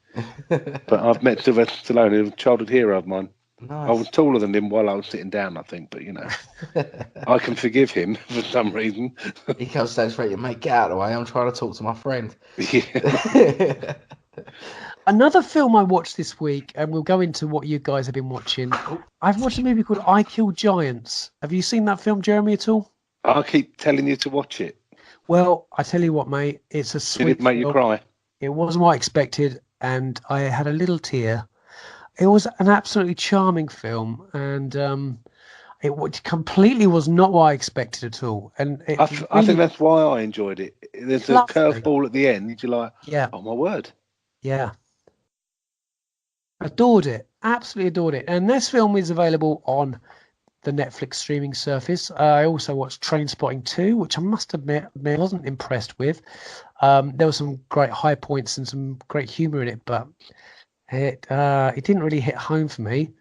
But I've met Sylvester Stallone, a childhood hero of mine. Nice. I was taller than him while I was sitting down, I think, but I can forgive him for some reason. He comes stand straight, mate, get out of the way. I'm trying to talk to my friend. Yeah. Another film I watched this week, and we'll go into what you guys have been watching. I've watched a movie called I Kill Giants. Have you seen that film, Jeremy, at all? I keep telling you to watch it. Well, I tell you what, mate, it's a sweet Did it make you cry? It wasn't what I expected, and I had a little tear. It was an absolutely charming film, and it completely was not what I expected at all. And I think that's why I enjoyed it. There's a curveball at the end. You're like, yeah, oh my word. Yeah. Adored it. Absolutely adored it. And this film is available on the Netflix streaming service. I also watched Trainspotting 2, which I must admit I wasn't impressed with. There were some great high points and some great humour in it, but it didn't really hit home for me.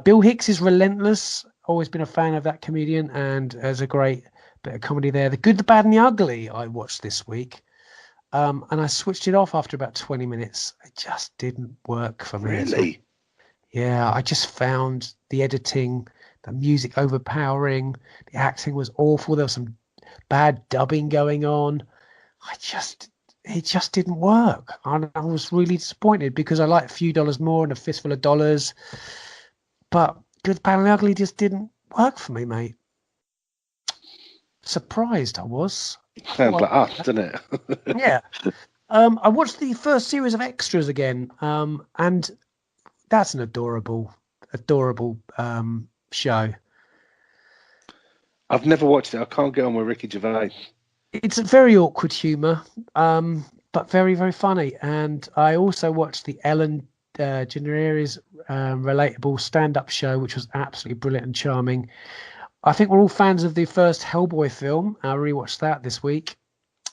Bill Hicks is relentless. Always been a fan of that comedian, and there's a great bit of comedy there. The Good, the Bad, and the Ugly I watched this week. And I switched it off after about 20 minutes. It just didn't work for me. Really? Yeah, I just found the editing, the music overpowering. The acting was awful. There was some bad dubbing going on. It just didn't work. I was really disappointed because I like a few dollars more and a fistful of dollars. But Good, Bad, and Ugly just didn't work for me, mate. Surprised I was. Sounds like us, doesn't it? Yeah. I watched the first series of Extras again, and that's an adorable show. I've never watched it. I can't get on with Ricky Gervais. It's a very awkward humour, but very, very funny. And I also watched the Ellen DeGeneres relatable stand-up show, which was absolutely brilliant and charming. I think we're all fans of the first Hellboy film. I rewatched that this week.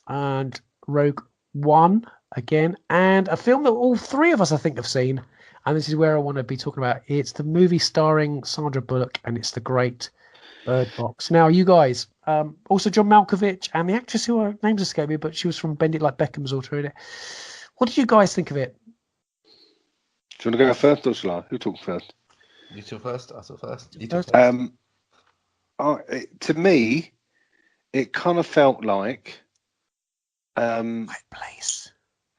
And Rogue One again. And a film that all three of us, I think, have seen. And this is where I want to be talking about. It's the movie starring Sandra Bullock, and it's the great Birdbox. Now, you guys, also John Malkovich and the actress who her names escape me, but she was from Bend It Like Beckham's daughter in it. What did you guys think of it? Do you want to go first or shall I? Who talks first? You talk first. I talk first. You talk first. To me, it kind of felt like Quiet Place.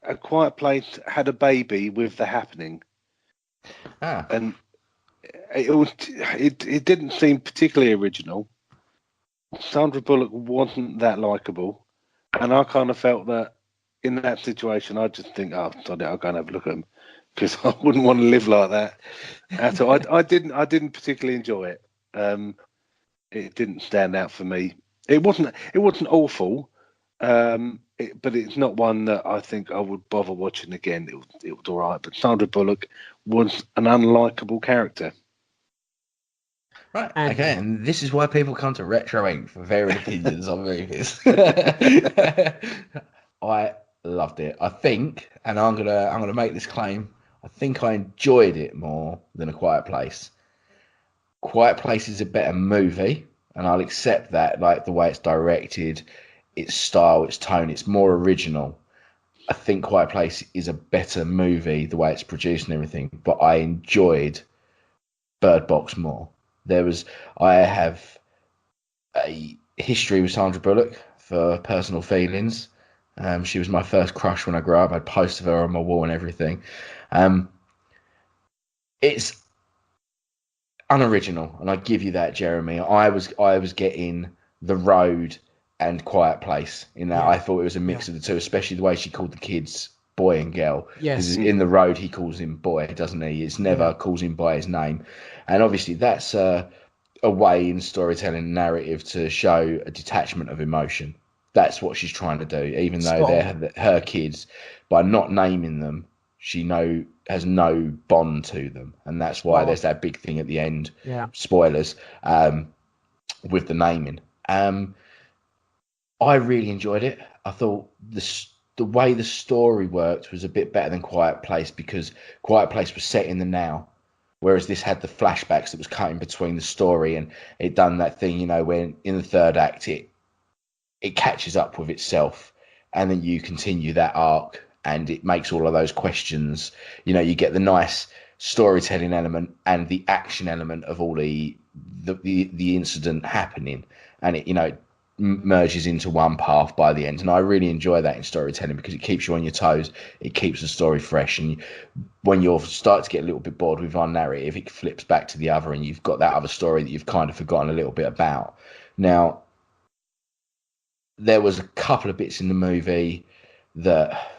A Quiet Place had a baby with The Happening. And it didn't seem particularly original. Sandra Bullock wasn't that likable, and I kind of felt that in that situation, I just think, oh, sorry, I'll go and have a look at him because I wouldn't want to live like that at all. I didn't particularly enjoy it. It didn't stand out for me. It wasn't awful, but it's not one that I think I would bother watching again. It was all right, but Sandra Bullock was an unlikable character. Right, okay, and this is why people come to Retro Inc. for varied opinions on movies. I loved it. I think, and I'm gonna make this claim, I think I enjoyed it more than A Quiet Place. Quiet Place is a better movie, and I'll accept that, like the way it's directed, its style, its tone, it's more original. I think Quiet Place is a better movie, the way it's produced and everything, but I enjoyed Bird Box more. I have a history with Sandra Bullock for personal feelings. She was my first crush when I grew up. I had posters of her on my wall and everything. It's unoriginal, and I give you that, Jeremy. I was getting The Road and Quiet Place in that. Yeah. I thought it was a mix of the two, especially the way she called the kids boy and girl. Yes. In The Road, he calls him boy, doesn't he? It's never calls him by his name. And obviously that's a way in storytelling narrative to show a detachment of emotion. That's what she's trying to do, even though they're her kids. By not naming them, she has no bond to them. And that's why there's that big thing at the end, spoilers, with the naming. I really enjoyed it. I thought the way the story worked was a bit better than Quiet Place, because Quiet Place was set in the now, whereas this had the flashbacks that was cutting between the story, and it done that thing, when in the third act it catches up with itself, and then you continue that arc and it makes all of those questions. You get the nice storytelling element and the action element of all the incident happening, and it merges into one path by the end. And I really enjoy that in storytelling because it keeps you on your toes, it keeps the story fresh, and when you start to get a little bit bored with one narrative, it flips back to the other, and you've got that other story that you've kind of forgotten a little bit about. Now, there was a couple of bits in the movie that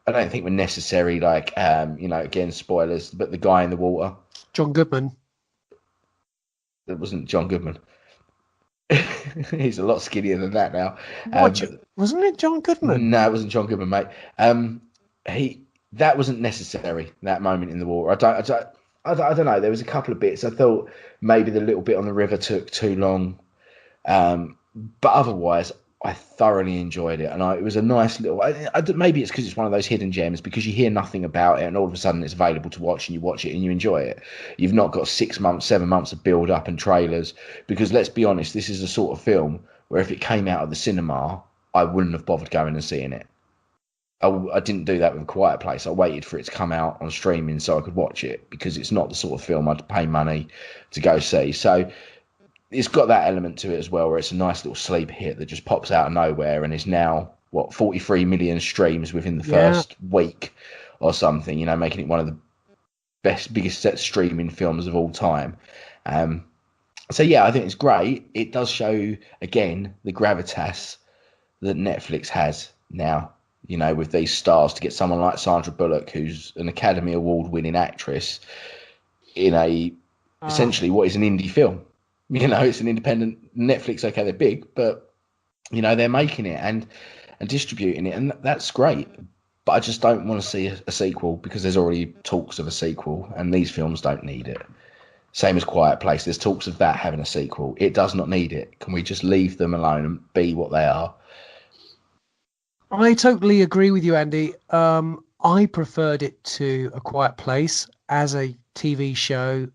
I don't think were necessary, like again, spoilers, but the guy in the water, John Goodman. That wasn't John Goodman. He's a lot skinnier than that now. Wasn't it John Goodman? No, it wasn't John Goodman, mate. That wasn't necessary. That moment in the water. I don't know. There was a couple of bits. I thought maybe the little bit on the river took too long, but otherwise, I thoroughly enjoyed it, and it was a nice little. Maybe it's because it's one of those hidden gems, because you hear nothing about it, and all of a sudden it's available to watch, and you watch it and you enjoy it. You've not got 6 months, 7 months of build up and trailers, because let's be honest, this is the sort of film where if it came out of the cinema, I wouldn't have bothered going and seeing it. I didn't do that with Quiet Place. I waited for it to come out on streaming so I could watch it, because it's not the sort of film I'd pay money to go see. So it's got that element to it as well, where it's a nice little sleeper hit that just pops out of nowhere and is now 43 million streams within the first week or something, making it one of the biggest set streaming films of all time. So yeah, I think it's great. It does show again the gravitas that Netflix has now, with these stars, to get someone like Sandra Bullock, who's an Academy Award winning actress, in essentially what is an indie film. It's an independent Netflix. Okay, they're big, but they're making it and distributing it, and that's great. But I just don't want to see a sequel, because there's already talks of a sequel, and these films don't need it. Same as Quiet Place. There's talks of that having a sequel. It does not need it. Can we just leave them alone and be what they are? I totally agree with you, Andy. I preferred it to A Quiet Place as a TV show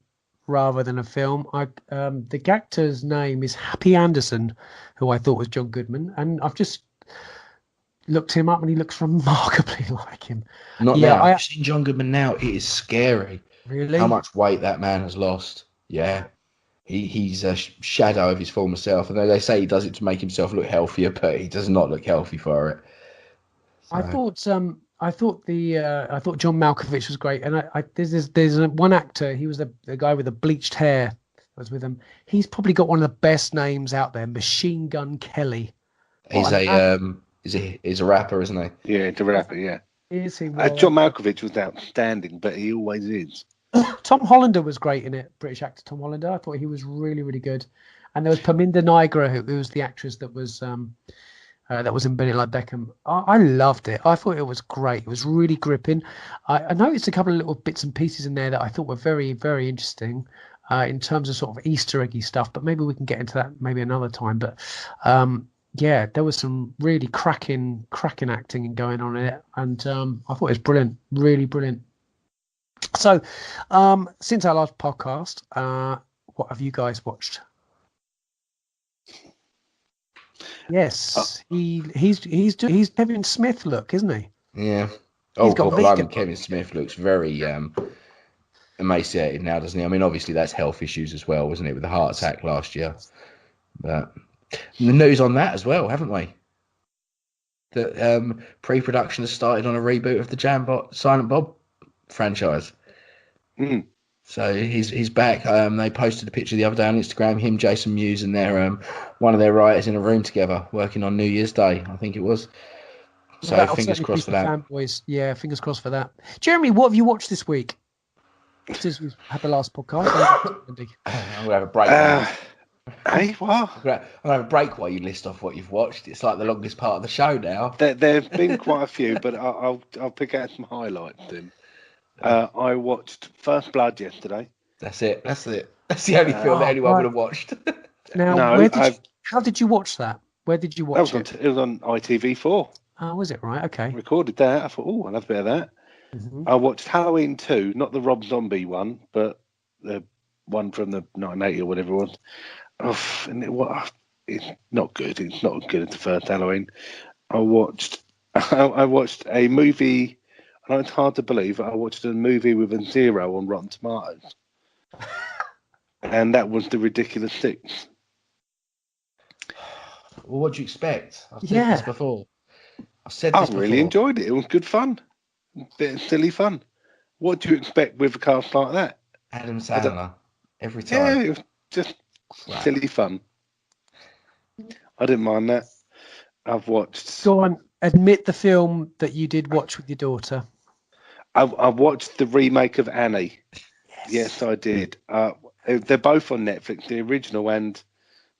rather than a film. The actor's name is Happy Anderson, who I thought was John Goodman, and I've just looked him up, and he looks remarkably like him. Now. I've seen John Goodman now. It is scary. Really? How much weight that man has lost. Yeah. He's a shadow of his former self, and they say he does it to make himself look healthier, but he does not look healthy for it. So. I thought John Malkovich was great, and there's one actor. He was the guy with the bleached hair that was with him. He's probably got one of the best names out there, Machine Gun Kelly. He's a rapper, isn't he? Yeah, he's a rapper. Yeah. Is he? John Malkovich was outstanding, but he always is. Tom Hollander was great in it. British actor Tom Hollander. I thought he was really, really good. And there was Paminda Nigra, who was the actress that was in Bend It Like Beckham. I loved it. I thought it was great. It was really gripping. I noticed a couple of little bits and pieces in there that I thought were very, very interesting in terms of sort of Easter eggy stuff. But maybe we can get into that maybe another time. But yeah, there was some really cracking acting going on in it, and I thought it was brilliant, really brilliant. So, since our last podcast, what have you guys watched? Yes, he's Kevin Smith look, isn't he? Yeah. Kevin Smith looks very emaciated now, doesn't he? I mean, obviously that's health issues as well, wasn't it, with the heart attack last year? But the news on that as well, haven't we? That pre-production has started on a reboot of the Silent Bob franchise. Mm. So he's back. They posted a picture the other day on Instagram, him, Jason Mewes, and their one of their writers in a room together working on New Year's Day, I think it was. So fingers crossed for that. Fanboys. Yeah, fingers crossed for that. Jeremy, what have you watched this week? Since we've had the last podcast. I'm going to have a break. Hey, what? I'm going to have a break while you list off what you've watched. It's like the longest part of the show now. There have been quite a few, but I'll pick out some highlights then. I watched First Blood yesterday. That's it. That's the only film that anyone would have watched. Now, how did you watch that? Where did you watch it? It was on ITV4. Oh, was it? Right, okay. I recorded that. I thought, I'll have a bit of that. Mm-hmm. I watched Halloween 2, not the Rob Zombie one, but the one from the 1980 or whatever it was. And it's not good. It's not as good as the first Halloween. I watched I watched a movie. I know it's hard to believe. I watched a movie with a 0 on Rotten Tomatoes, and that was The Ridiculous Six. Well, what do you expect? I've said Yeah. this before. I really enjoyed it. It was good fun, bit of silly fun. What do you expect with a cast like that? Adam Sandler every Yeah, time. it was just silly fun. I didn't mind that. I've watched. Go on, admit the film that you did watch with your daughter. I watched the remake of Annie. Yes, I did. They're both on Netflix, the original and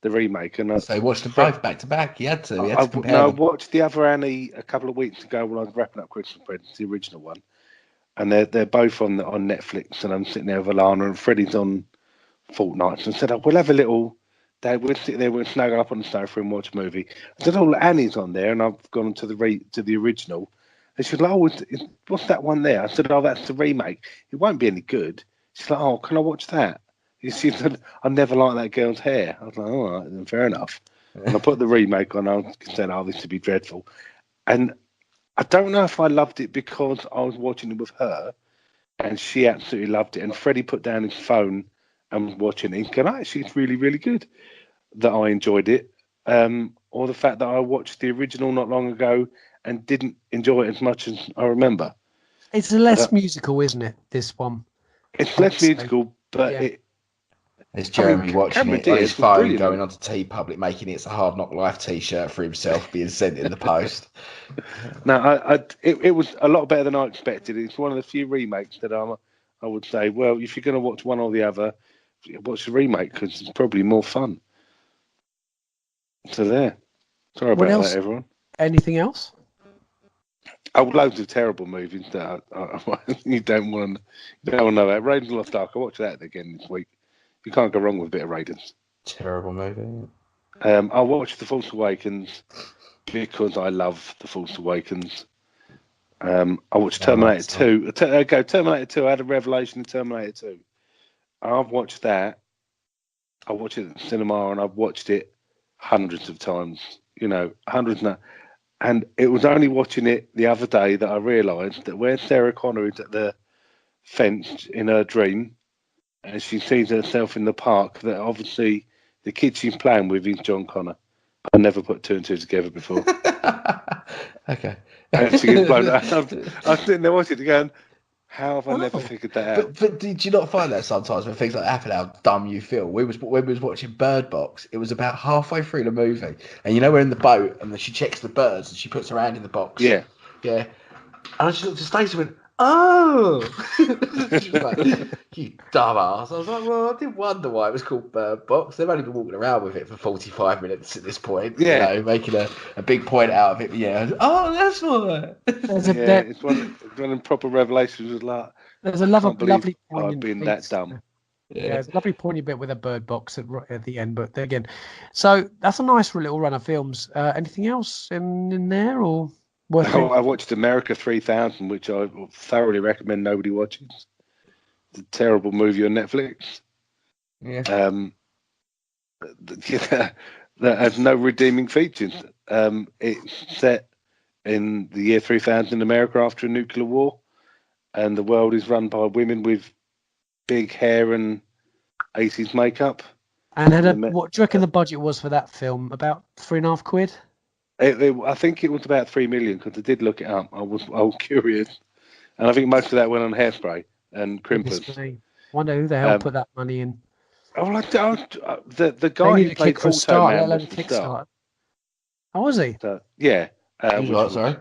the remake. And So you watched them both back to back. You had to. You had to compare I them. watched the other Annie a couple of weeks ago when I was wrapping up Christmas presents, the original one, and they're both on Netflix. And I'm sitting there with Alana, and Freddie's on Fortnite, and said, "Oh, we'll have a little." Dad, we'll sit there, we'll snuggle up on the sofa and watch a movie. I said, "Oh, Annie's on there," and I've gone to the original. And she's like, "Oh, what's that one there?" I said, "Oh, that's the remake. It won't be any good." She's like, "Oh, can I watch that?" She said, "I never liked that girl's hair." I was like, "All right, then fair enough." And I put the remake on. I said, "Oh, this would be dreadful." And I don't know if I loved it because I was watching it with her, and she absolutely loved it. And Freddie put down his phone and was watching it. He's going, "Actually, it's really, really good." That I enjoyed it, or the fact that I watched the original not long ago and didn't enjoy it as much as I remember. It's less musical, isn't it? This one. It's less musical, but It's Jeremy watching it on his phone, going onto TeePublic, making it a Hard Knock Life T-shirt for himself, being sent in the post. No, it was a lot better than I expected. It's one of the few remakes that I would say, well, if you're going to watch one or the other, watch the remake because it's probably more fun. So there. Sorry about that, everyone. Anything else? Oh, loads of terrible movies that you don't want to know about. Raiders of the Lost Ark. I watched that again this week. You can't go wrong with a bit of Raiders. Terrible movie. I watched The Force Awakens because I love The Force Awakens. I watched Terminator 2. Terminator 2. I had a revelation in Terminator 2. I've watched that. I watched it in the cinema and I've watched it hundreds of times. Hundreds now. And it was only watching it the other day that I realised that where Sarah Connor is at the fence in her dream, and she sees herself in the park, that obviously the kid she's playing with is John Connor. I never put two and two together before. Okay. And she gets blown out. I was sitting there watching it going, how have I never figured that out? But did you not find that sometimes when things like that happen, how dumb you feel? When we was watching Birdbox, it was about halfway through the movie, and we're in the boat, and then she checks the birds, and she puts her hand in the box. Yeah. And I just looked at Stacey and went, "Oh!" She was like, "You dumbass." I was like, "Well, I did wonder why it was called Birdbox. They've only been walking around with it for 45 minutes at this point. Making a big point out of it. But oh, that's why." It's one of the proper revelations. Was like, there's a lovely point. I've been that dumb. There's a lovely poignant bit with a bird box at the end, but again, so that's a nice little run of films. Anything else in there or? I watched America 3000, which I thoroughly recommend nobody watches. It's a terrible movie on Netflix. Yeah. That has no redeeming features. It's set in the year 3000 in America after a nuclear war, and the world is run by women with big hair and 80s makeup. And what do you reckon the budget was for that film? About £3.5 million? I think it was about 3 million because I did look it up. I was curious, and I think most of that went on hairspray and crimpers. Wonder who the hell put that money in. The guy who played Automan was the star. Oh, was he? Yeah. Sorry?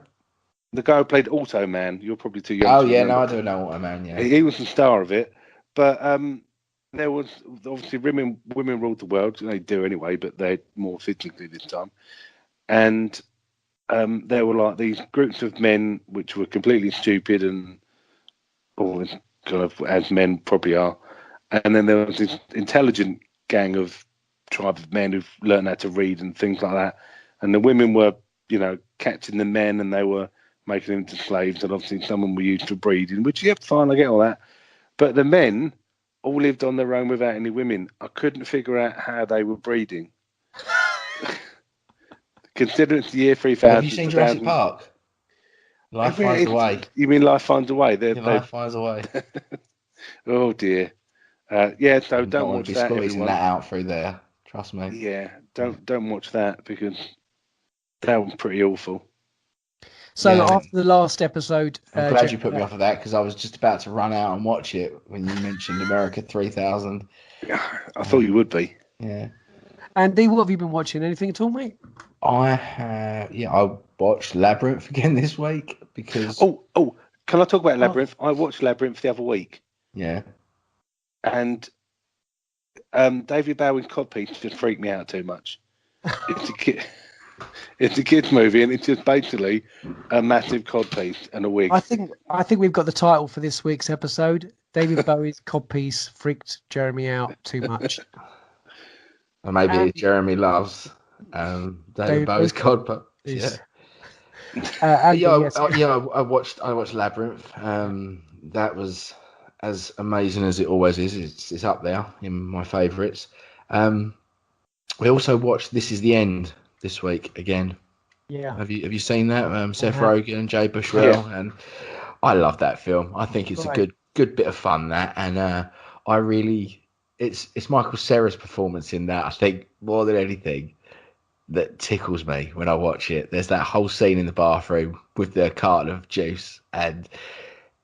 The guy who played Automan. You're probably too young. Oh yeah, no, I don't know Automan. Yeah, he was the star of it, but there was obviously women ruled the world. They do anyway, but they're more physically this time. And there were like these groups of men which were completely stupid and always kind of as men probably are. And then there was this intelligent gang of tribe of men who've learned how to read and things like that. And the women were, catching the men and they were making them into slaves. And obviously some of them were used for breeding, which, fine, I get all that. But the men all lived on their own without any women. I couldn't figure out how they were breeding. Considering it's the year 3000. Have you seen Jurassic Park? Life finds a way. You mean Life Finds a Way? Life finds a way. Oh dear. Yeah, so You don't want watch to be that, squeezing everyone. that out through there. Trust me. Yeah, don't watch that because that was pretty awful. So after the last episode, I'm glad you put me off of that because I was just about to run out and watch it when you mentioned America 3000. I thought you would be. Yeah. Andy, what have you been watching? Anything at all, mate? I watched Labyrinth again this week because. Oh, can I talk about Labyrinth? I watched Labyrinth the other week. Yeah. And David Bowie's codpiece just freaked me out too much. It's a kids movie, and it's just basically a massive codpiece and a wig. I think we've got the title for this week's episode. David Bowie's codpiece freaked Jeremy out too much. Or maybe Jeremy loves David Bowie's codpiece. Yeah. I watched Labyrinth. That was as amazing as it always is. It's up there in my favourites. We also watched This Is the End this week again. Yeah. Have you seen that? Seth Rogen, Jay Bushrell, and I love that film. I think it's a good bit of fun, that, and it's Michael Cera's performance in that. I think more than anything that tickles me when I watch it. There's that whole scene in the bathroom with the carton of juice, and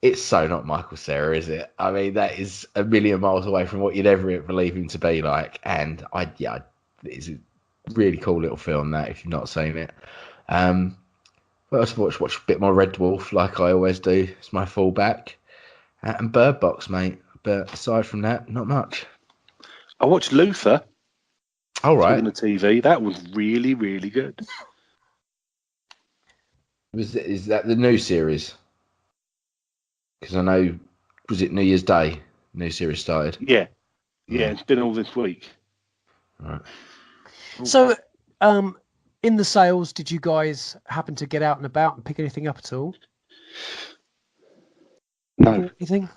it's so not Michael Cera, is it? I mean, that is a million miles away from what you'd ever believe him to be like. And it's a really cool little film, that, if you've not seen it. What else? Watch a bit more Red Dwarf, like I always do. It's my fallback. And Birdbox, mate. But aside from that, not much. I watched Luther. All right. On the TV. That was really, really good. Is that the new series? Because I know, was it New Year's Day? New series started. Yeah, it's been all this week. All right. So, in the sales, did you guys happen to get out and about and pick anything up at all? No. Anything?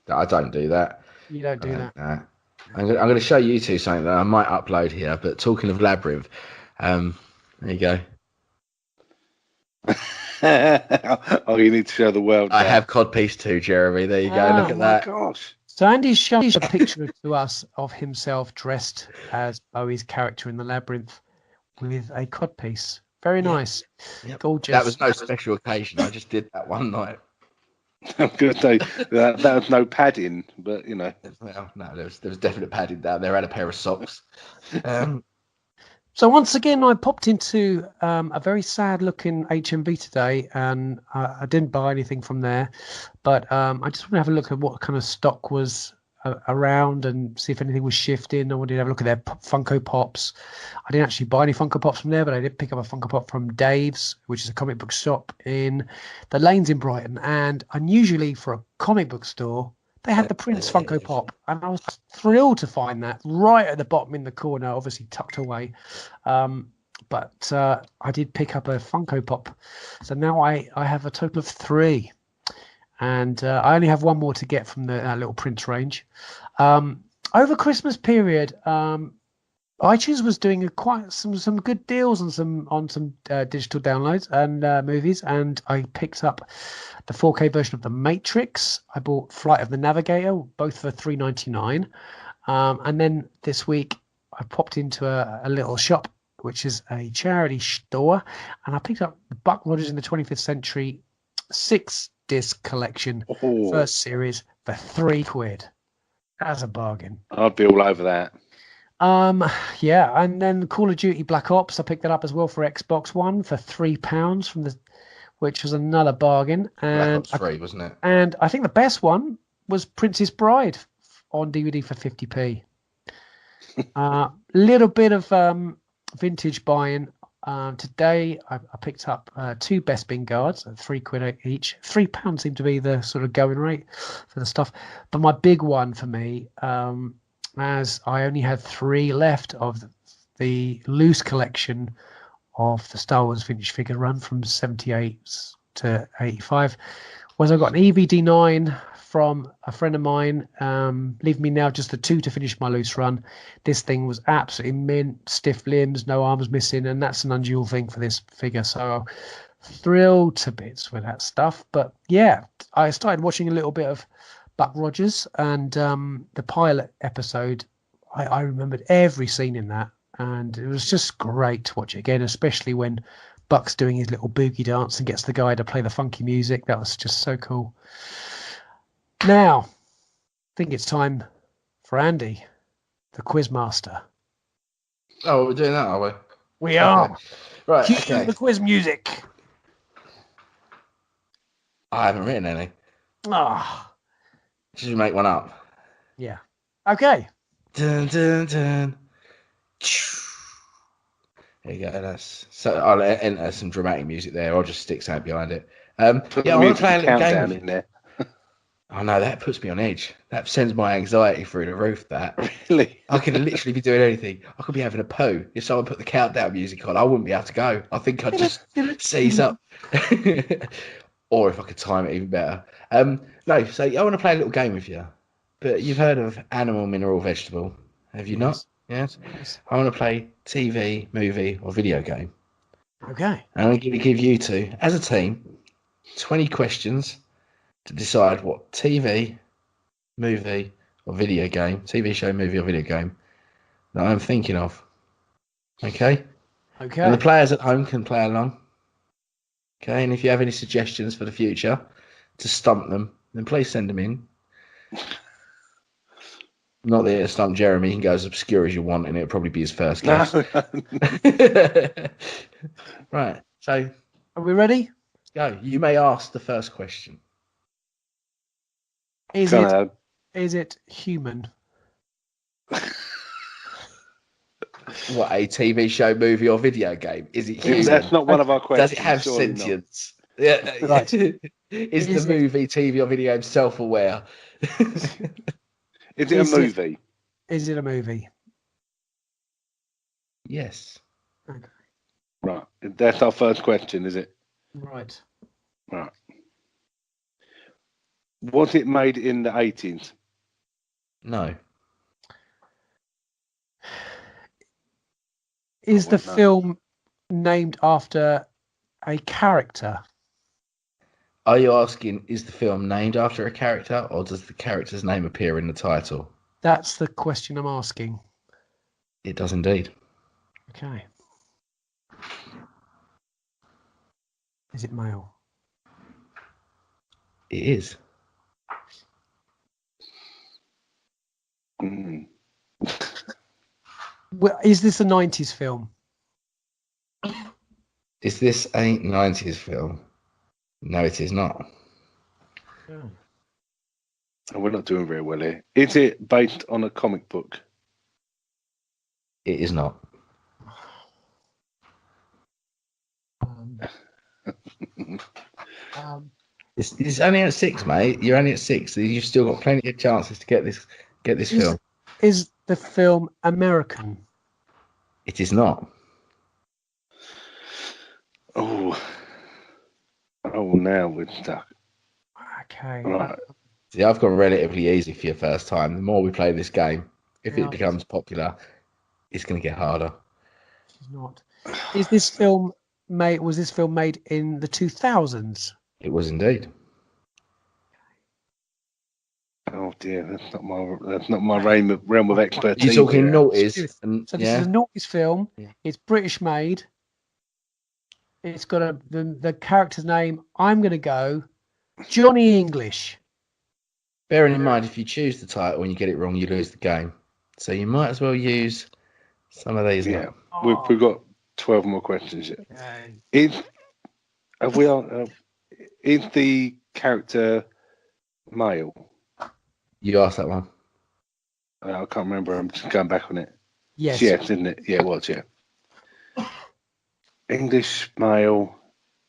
I don't do that. You don't do that. I'm going to show you two something that I might upload here. But talking of Labyrinth, there you go. Oh, you need to show the world. I have codpiece too, Jeremy. There you go. Look at that. Oh my gosh. So Andy's shown a picture to us of himself dressed as Bowie's character in the Labyrinth with a codpiece. Very nice. Yep. Gorgeous. That was no special occasion. I just did that one night. I'm going to say that was no padding, but you know. Well, no, there was definite padding down there. I had a pair of socks. So once again, I popped into a very sad-looking HMV today, and I didn't buy anything from there. But I just want to have a look at what kind of stock was around and see if anything was shifting. I wanted to have a look at their Funko Pops. I didn't actually buy any Funko Pops from there, but I did pick up a Funko Pop from Dave's, which is a comic book shop in the Lanes in Brighton. And unusually for a comic book store, they had the Prince Funko Pop, and I was thrilled to find that right at the bottom in the corner, obviously tucked away. But I did pick up a Funko Pop. So now I have a total of 3. And I only have one more to get from the little Prince range. Over Christmas period, iTunes was doing quite some good deals on some digital downloads and movies, and I picked up the 4K version of The Matrix. I bought Flight of the Navigator, both for $3.99. And then this week I popped into a little shop, which is a charity store, and I picked up Buck Rogers in the 25th Century 6-disc collection, first series, for £3. That's a bargain. I'd be all over that. Yeah, and then Call of Duty Black Ops, I picked that up as well for Xbox One for £3 which was another bargain. And Black Ops 3, wasn't it? And I think the best one was Princess Bride on DVD for 50p. Little bit of vintage buying. Today I picked up 2 Best Bin guards at £3 each. £3 seemed to be the sort of going rate for the stuff. But my big one for me, as I only had 3 left of the loose collection of the Star Wars vintage figure run from 78 to 85, was I got an EVD9 from a friend of mine, leaving me now just the 2 to finish my loose run. This thing was absolutely mint, stiff limbs, no arms missing, and that's an unusual thing for this figure. So thrilled to bits with that stuff. But yeah, I started watching a little bit of Buck Rogers, and the pilot episode. I remembered every scene in that, and it was just great to watch it again, especially when Buck's doing his little boogie dance and gets the guy to play the funky music. That was just so cool. Now, I think it's time for Andy, the quizmaster. Oh, we're doing that, are we? We are. Right, Cue okay. the quiz music. I haven't written any. Ah, Should we make one up? yeah. Okay. Dun, dun, dun. There you go. So I'll enter some dramatic music there. I'll just stick something behind it. I want to play a little game in there. Oh no, that puts me on edge. That sends my anxiety through the roof. That Really, I could literally be doing anything. I could be having a poo. If someone put the countdown music on, I wouldn't be able to go. I think I'd just seize up. Or if I could time it even better. No, so I want to play a little game with you. But you've heard of animal, mineral, vegetable, have you not? Yes. I want to play TV, movie, or video game. Okay. I'm going to give you two, as a team, 20 questions to decide what TV, movie, or video game, TV show, movie, or video game that I'm thinking of. Okay? Okay. And the players at home can play along. Okay, and if you have any suggestions for the future to stump them, then please send them in. Not that it'll stump Jeremy, he can go as obscure as you want, and it'll probably be his first guess. Right, so are we ready? Go. You may ask the first question. Is it human? What, a TV show, movie, or video game? Is it human? That's not one of our questions. Does it have sentience? Yeah. Right. Is the movie, TV, or video game self-aware? Is it a movie? Is it a movie? Yes. Okay. Right. That's our first question, is it? Right. Right. Was it made in the 80s? No. Is the film named after a character? Are you asking, is the film named after a character, or does the character's name appear in the title? That's the question I'm asking. It does indeed. Okay. Is it male? It is. Mm. Well, is this a 90s film? Is this a 90s film? No, it is not. Oh. We're not doing very well here. Is it based on a comic book? It is not. It's only at 6, mate. You're only at 6. You've still got plenty of chances to get this film. Is the film American? It is not. Oh, now we're stuck. Okay. Right. See, I've gone relatively easy for your first time. The more we play this game, if it becomes popular, it's going to get harder. It's not. Is this film made? Was this film made in the 2000s? It was indeed. Oh dear, that's not my realm of expertise. You're talking noughties. So this is a noughties film. Yeah. It's British made. It's got the character's name. I'm going to go Johnny English. Bearing in mind, if you choose the title and you get it wrong, you lose the game. So you might as well use some of these. Yeah, we've got 12 more questions yet. Is the character male? You asked that one. I can't remember. I'm just going back on it. Yes, isn't it? Yeah, it was. Yeah. English male,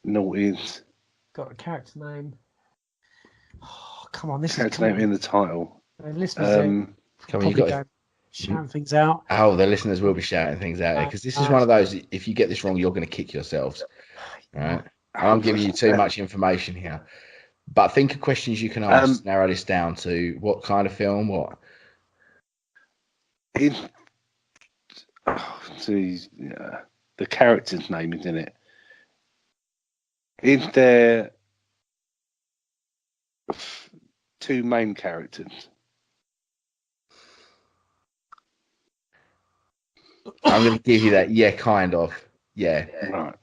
noughties. Got a character name. Oh, come on, this character name in the title. Listeners, come on, you got shouting things out. Oh, the listeners will be shouting things out because this is one of those. If you get this wrong, you're going to kick yourselves. Right? I'm giving you too much information here. But think of questions you can ask. Narrow this down to what kind of film, what? The character's name is in it. Is there two main characters? I'm going to give you that. Yeah, kind of. Yeah. Right.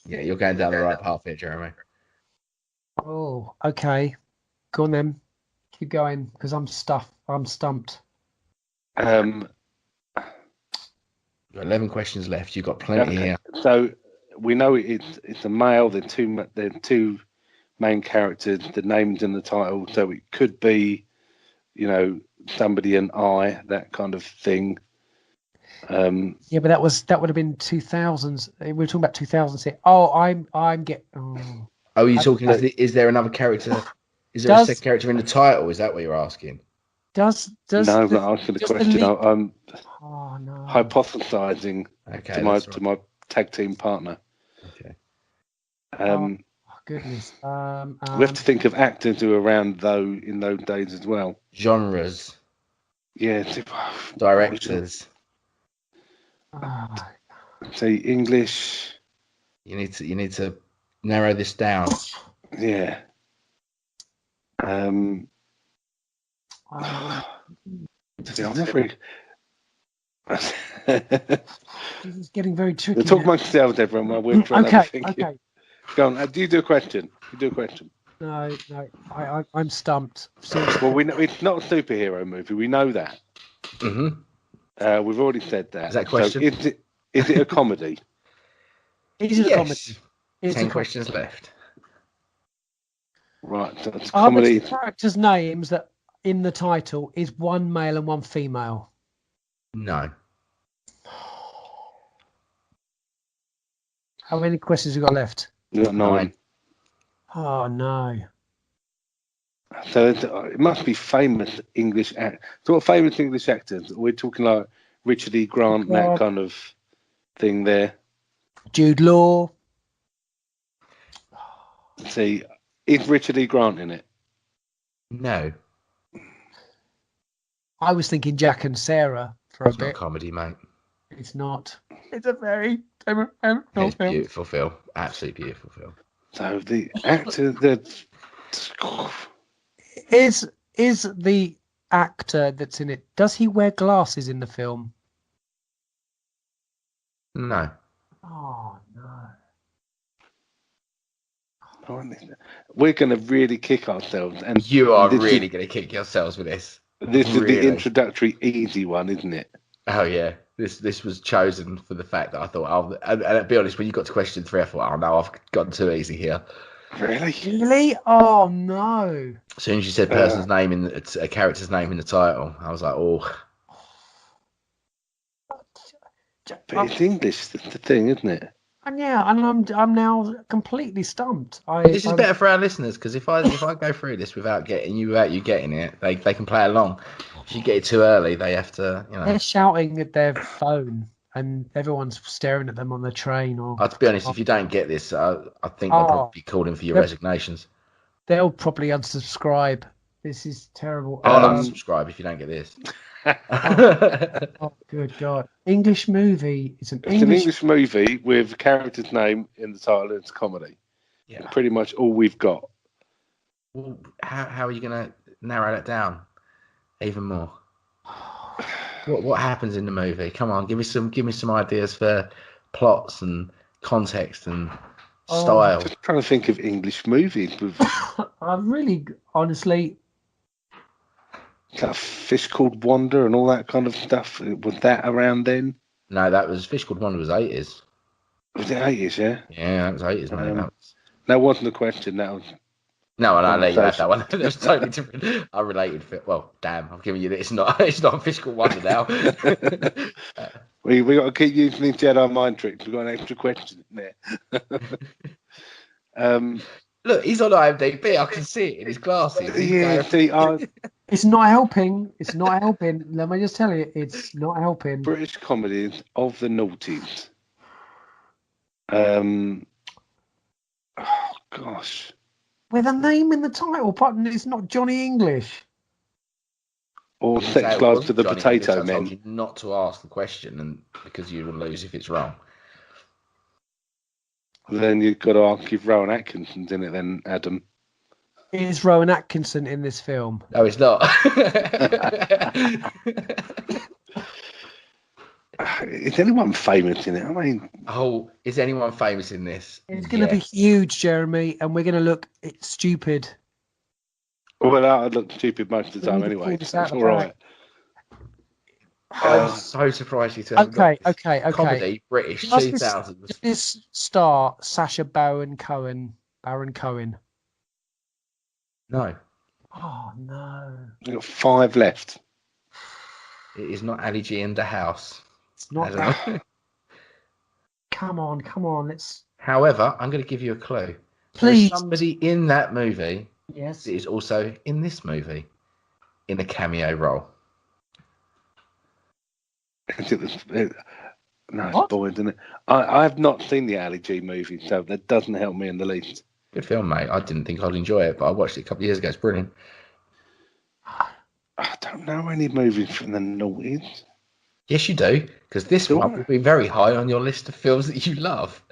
Yeah, you're going down the right path here, Jeremy. Oh, okay. Go on then. Keep going, because I'm stumped. You've got 11 questions left. You've got plenty here. So we know it's a male. There are two main characters. The name's in the title, so it could be, somebody and I, that kind of thing. Yeah, but that would have been 2000s. We were talking about 2000s here. Oh, I'm getting. Oh. Are you talking? Is there another character? Is there a second character in the title? Is that what you're asking? No, I'm not asking the question. I'm hypothesizing to my tag team partner. Okay. Goodness. We have to think of actors who were around in those days as well. Genres. Yeah. Directors. Say English. You need to narrow this down. Yeah. This is getting very tricky. We'll talk amongst ourselves, everyone, while we're trying to think. Okay. Go on. Do you do a question? No. I'm stumped. Well, we know it's not a superhero movie. We know that. Mm-hmm. We've already said that. Is that a question? So is it a comedy? Is it a comedy? 10 questions left. Right. So it's a Are comedy. the characters' names that in the title is one male and one female? No. How many questions have you got left? You got 9. Oh no. So it must be famous English actors. So what famous English actors? We're talking like Richard E. Grant, that kind of thing there. Jude Law. See, is Richard E. Grant in it? No. I was thinking Jack and Sarah for a bit. It's not a comedy, mate. It's not. It's a very it's beautiful film. Absolutely beautiful film. So the actor that is the actor that's in it. Does he wear glasses in the film? No. Oh no. We're going to really kick ourselves, and you are really going to kick yourselves with this. This is the introductory easy one, isn't it? Oh yeah, this was chosen for the fact that I thought, and to be honest, when you got to question 3, I thought, oh no, I've gotten too easy here. Really? Oh no! As soon as you said a character's name in the title, I was like, oh. But it's English. That's the thing, isn't it? And yeah, and I'm now completely stumped. This is better for our listeners, because if I go through this without you getting it, they can play along. If you get it too early, they have to, They're shouting at their phone, and everyone's staring at them on the train. To be honest, if you don't get this, I think they'll probably be calling for your resignations. They'll probably unsubscribe. This is terrible. I'll unsubscribe if you don't get this. Oh, good God. English movie. It's an English movie with a character's name in the title. It's a comedy. Yeah. Pretty much all we've got. Well, how are you going to narrow that down even more? What happens in the movie? Come on, give me some ideas for plots and context and style. Just trying to think of English movies with. I'm really, honestly. That Fish Called Wanda and all that kind of stuff. Was that around then? No, that was Fish Called Wanda was 80s. Was it 80s? Yeah. Yeah, that was 80s, mate. That wasn't the question. That was. No, I'll let you have that one. That was totally different. Unrelated. Well, damn, I'm giving you this. It's not a Fish Called Wanda now. we got to keep using these Jedi mind tricks. We've got an extra question in there. Look, he's on IMDb. I can see it in his glasses. It's not helping. It's not helping. Let me just tell you, it's not helping. British comedies of the noughties. Oh gosh. With a name in the title, but it's not Johnny English. Or Sex Lives to the Johnny Potato English. Men. I told you not to ask the question, and because you will lose if it's wrong. Then you've got to ask if Rowan Atkinson's in it then, Adam. Is Rowan Atkinson in this film? No, it's not. Is anyone famous in it? I mean... Oh, is anyone famous in this? It's going to be huge, Jeremy, and we're going to look stupid. Well, I look stupid most of the time anyway. It's all right. I'm so surprised you two haven't got this. Okay. Comedy, British, 2000s. Does this star Sacha Baron Cohen? No. Oh, no. We've got 5 left. It is not Ali G in the house. It's not that. Come on. However, I'm going to give you a clue. Please. There's somebody in that movie that is also in this movie in a cameo role. No, it's boring, isn't it? I have not seen the Ali G movie, so that doesn't help me in the least. Good film, mate. I didn't think I'd enjoy it, but I watched it a couple of years ago. It's brilliant. I don't know any movies from the noughties. Yes, you do, because this one will be very high on your list of films that you love.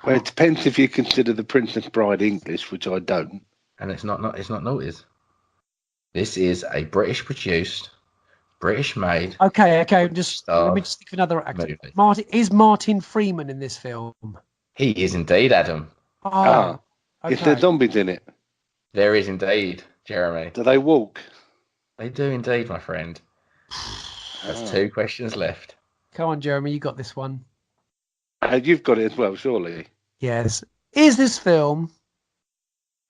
Well, it depends if you consider The Princess Bride English, which I don't. And it's not noughties. This is a British produced, British made. Okay. Let me just think of another actor. Is Martin Freeman in this film? He is indeed, Adam. Oh, okay. Is there zombies in it? There is indeed, Jeremy. Do they walk? They do indeed, my friend. That's 2 questions left. Come on, Jeremy, you got this one. You've got it as well, surely. Yes. Is this film?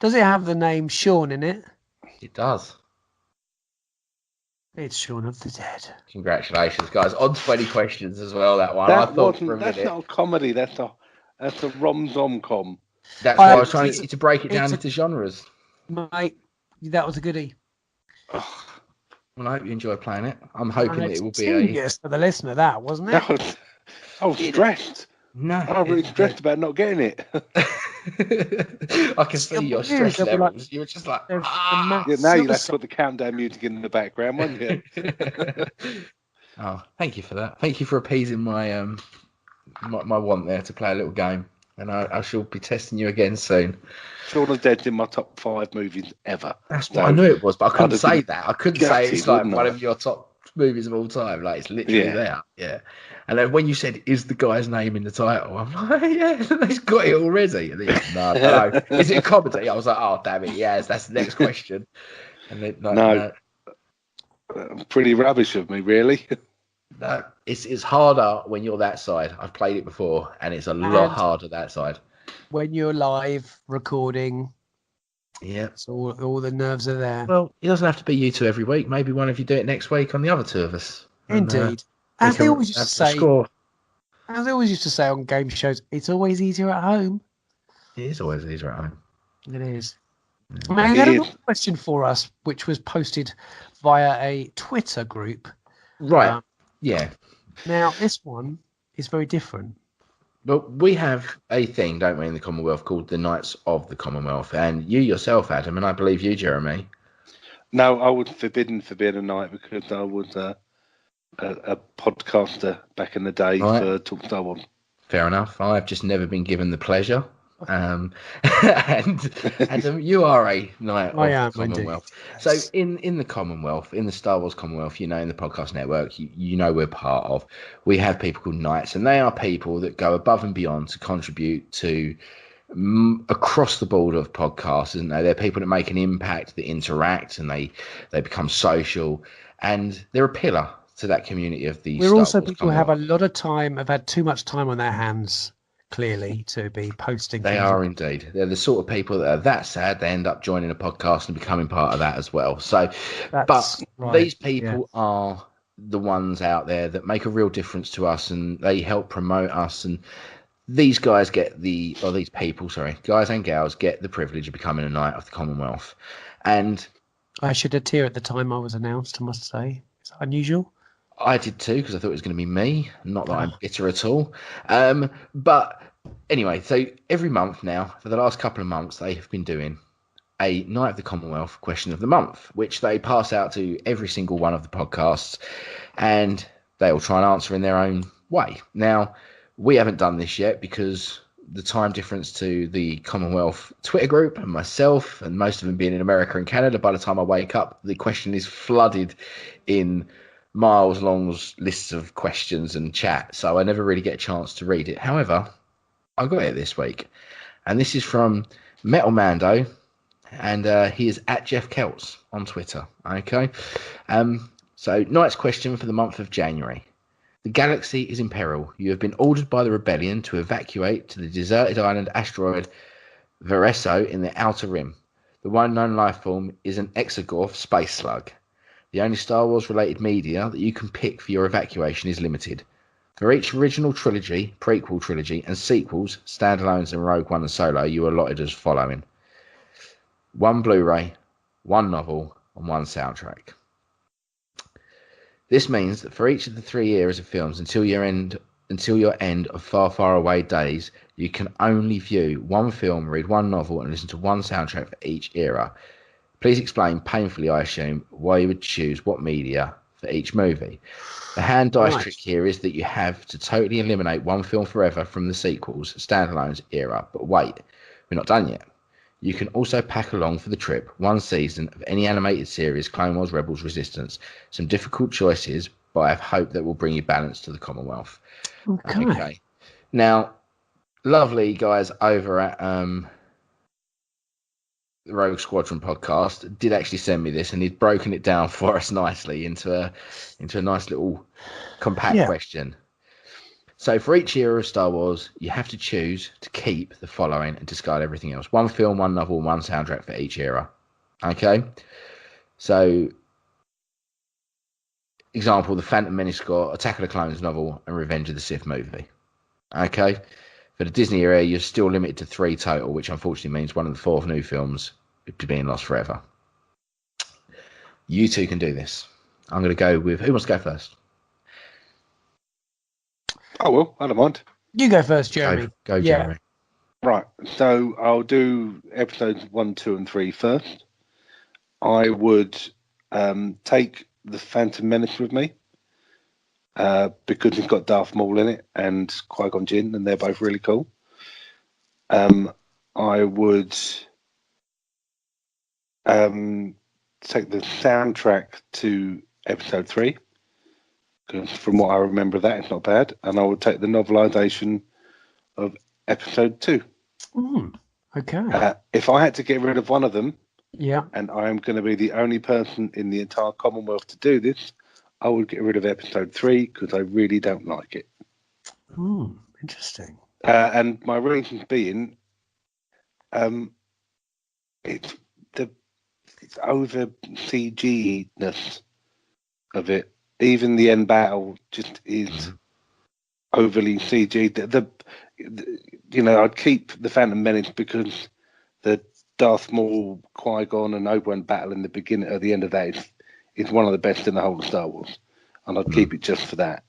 Does it have the name Shaun in it? It does. It's Shaun of the Dead. Congratulations, guys. On 20 questions as well, that one. That's not a comedy. That's a rom-com. That's why I was trying to get you to break it down into genres. Mate, that was a goodie. Well, I hope you enjoy playing it. I'm hoping it will be yes for the listener, that wasn't it? I was stressed. No, I was really stressed about not getting it. I can see your stress levels. You were just like, now you'll have to put the countdown music in the background, won't you? Oh, thank you for that. Thank you for appeasing my my want there to play a little game. And I shall be testing you again soon. Shaun of the Dead's in my top 5 movies ever. That's what I knew it was, but I couldn't say that. I couldn't say it's like one of your top movies of all time. Like, it's literally there. Yeah. And then when you said, is the guy's name in the title? I'm like, yeah, he's got it already. And then, no. Is it a comedy? I was like, oh, damn it. Yes, that's the next question. And then, no. Pretty rubbish of me, really. No, it's harder when you're that side. I've played it before, and it's a lot harder that side. When you're live recording, so all the nerves are there. Well, it doesn't have to be you two every week. Maybe one of you do it next week on the other 2 of us. Indeed. As they always used to say on game shows, it's always easier at home. It is always easier at home. It is. Now, you had another question for us, which was posted via a Twitter group. Right. Yeah. Now, this one is very different. But we have a thing, don't we, in the Commonwealth called the Knights of the Commonwealth. And you yourself, Adam, and I believe you, Jeremy. No, I would forbid a night because I was a podcaster back in the day for Talk Star Wars. Fair enough. I've just never been given the pleasure. And Adam, you are a Knight of the Commonwealth. So in the Commonwealth, in the Star Wars Commonwealth, in the podcast network, you know we're part of. We have people called Knights, and they are people that go above and beyond to contribute to across the board of podcasts. And they're people that make an impact, that interact, and they become social, and they're a pillar to that community of the. We're also people who have a lot of time, have had too much time on their hands. Clearly, to be posting. They are indeed. They're the sort of people that are that sad they end up joining a podcast and becoming part of that as well. So, these people are the ones out there that make a real difference to us, and they help promote us. And these guys guys and gals get the privilege of becoming a Knight of the Commonwealth. And I shed a tear at the time I was announced, I must say. It's unusual. I did too, because I thought it was going to be me. Not that I'm bitter at all. But anyway, so every month now, for the last couple of months, they have been doing a Knight of the Commonwealth question of the month, which they pass out to every single one of the podcasts, and they all try and answer in their own way. Now, We haven't done this yet because the time difference to the Commonwealth Twitter group and myself, and most of them being in America and Canada, by the time I wake up, the question is flooded in miles long lists of questions and chat. So I never really get a chance to read it. However, I got it this week. And this is from Metal Mando, and he is at Jeff Kelts on Twitter. Okay. So night's question for the month of January. The galaxy is in peril. You have been ordered by the rebellion to evacuate to the deserted island asteroid Vereso in the Outer Rim. The one known life form is an Exogorth space slug. The only Star Wars related media that you can pick for your evacuation is limited. For each original trilogy, prequel trilogy, and sequels, standalones and Rogue One and Solo, you are allotted as following: 1 Blu-ray, 1 novel, and 1 soundtrack. This means that for each of the 3 eras of films until your end of Far, Far Away days, you can only view 1 film, read 1 novel, and listen to 1 soundtrack for each era. Please explain, painfully I assume, why you would choose what media for each movie. The hand dice trick here is that you have to totally eliminate 1 film forever from the sequels, standalones era. But wait, we're not done yet. You can also pack along for the trip 1 season of any animated series, Clone Wars, Rebels, Resistance. Some difficult choices, but I have hope that will bring you balance to the Commonwealth. Okay. Now, lovely guys over at the Rogue Squadron podcast did actually send me this, and he'd broken it down for us nicely into a nice little compact question. So for each era of Star Wars, you have to choose to keep the following and discard everything else: 1 film, 1 novel, 1 soundtrack for each era. Okay. So, example, the Phantom Menace got Attack of the Clones novel and Revenge of the Sith movie. Okay. For the Disney era, you're still limited to 3 total, which unfortunately means 1 of the 4 new films to being lost forever. You two can do this. I'm going to go with, who wants to go first? Oh, well, I don't mind. You go first, Jeremy. Go Jeremy. Right, so I'll do episodes 1, 2, and 3 first. I would take the Phantom Menace with me because it's got Darth Maul in it and Qui-Gon Jinn, and they're both really cool. I would take the soundtrack to episode 3 because from what I remember of that, it's not bad. And I would take the novelisation of episode 2. Okay. If I had to get rid of one of them, yeah, and I am going to be the only person in the entire Commonwealth to do this, I would get rid of episode 3 because I really don't like it. Interesting. And my reasons being, it's over CG-ness of it. Even the end battle just is overly CG. I'd keep the Phantom Menace because the Darth Maul, Qui-Gon, and Obi-Wan battle in the beginning at the end of that is one of the best in the whole of Star Wars, and I'd keep it just for that.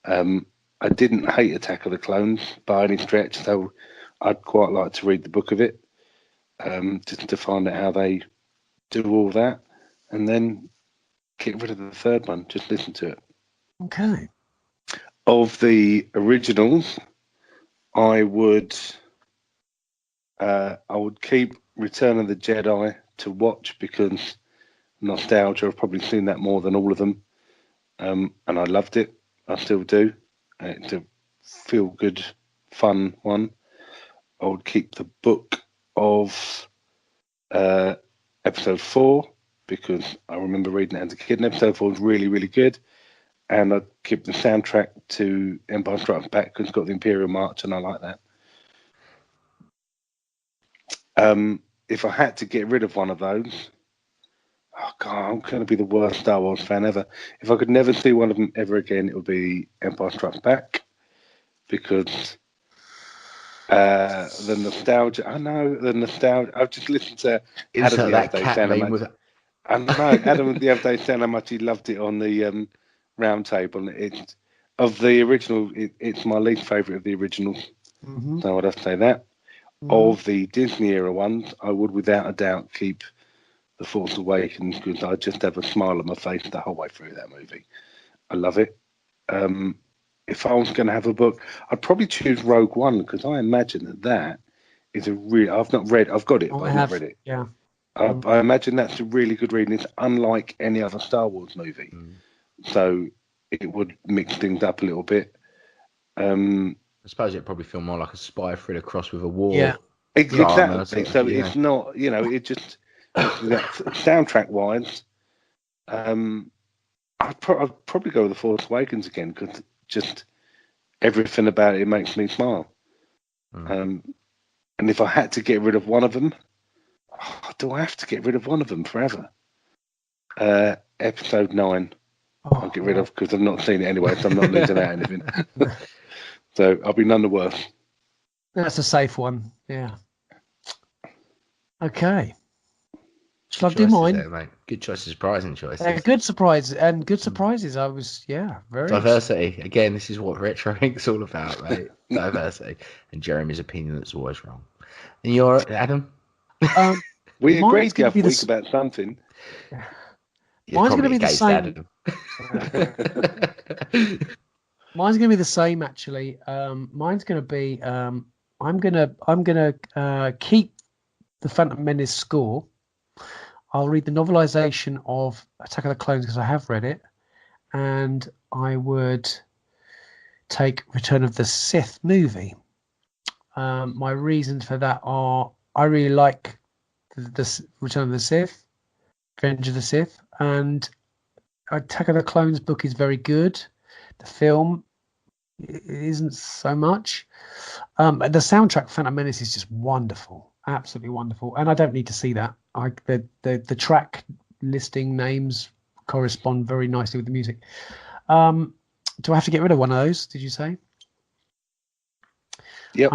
I didn't hate Attack of the Clones by any stretch, so I'd quite like to read the book of it, just to find out how they do all that, and then get rid of the third one. Just listen to it. Okay. Of the originals, I would keep Return of the Jedi to watch because nostalgia. I've probably seen that more than all of them, and I loved it. I still do. It's a feel-good, fun one. I would keep the book of episode 4 because I remember reading it as a kid, and episode 4 was really, really good. And I'd keep the soundtrack to Empire Strikes Back because it's got the Imperial March, and I like that. If I had to get rid of one of those, oh God, I'm going to be the worst Star Wars fan ever. If I could never see one of them ever again, it would be Empire Strikes Back because the nostalgia. I know the nostalgia. I've just listened to Adam the other day saying I know Adam the other day saying how much he loved it on the round table. It's of the original. It's my least favourite of the originals. So I'd have to say that. Of the Disney era ones, I would without a doubt keep The Force Awakens because I just have a smile on my face the whole way through that movie. I love it. if I was going to have a book, I'd probably choose Rogue One, because I imagine that is a really. I've not read. I've got it, but I've not read it. Yeah. I imagine that's a really good reading. It's unlike any other Star Wars movie, so it would mix things up a little bit. I suppose it'd probably feel more like a spy thriller cross with a war. Yeah, exactly. So it's not, it just soundtrack wise. I'd probably go with The Force Awakens again, because just everything about it makes me smile. And if I had to get rid of one of them, do I have to get rid of one of them forever? Episode 9. I'll get rid of, because I've not seen it anyway, so I'm not losing out anything. So I'll be none the worse. That's a safe one. Yeah. Okay. Shall I do mine? There, mate. Good choices, surprising choices. Good surprise and good surprises. I was, very diversity. Again, this is what Retro Inc.'s all about, mate. Diversity. And Jeremy's opinion is always wrong. And you're Adam? We agreed the other week about something. Mine's going to be the same. Mine's going to be the same, actually. Mine's going to be. I'm going to keep the Phantom Menace score. I'll read the novelization of Attack of the Clones because I have read it, and I would take Return of the Sith movie. My reasons for that are I really like the Return of the Sith, Revenge of the Sith, and Attack of the Clones book is very good. The film isn't so much. The soundtrack Phantom Menace is just wonderful, absolutely wonderful, and I don't need to see that. The track listing names correspond very nicely with the music. Do I have to get rid of one of those? Did you say? Yep.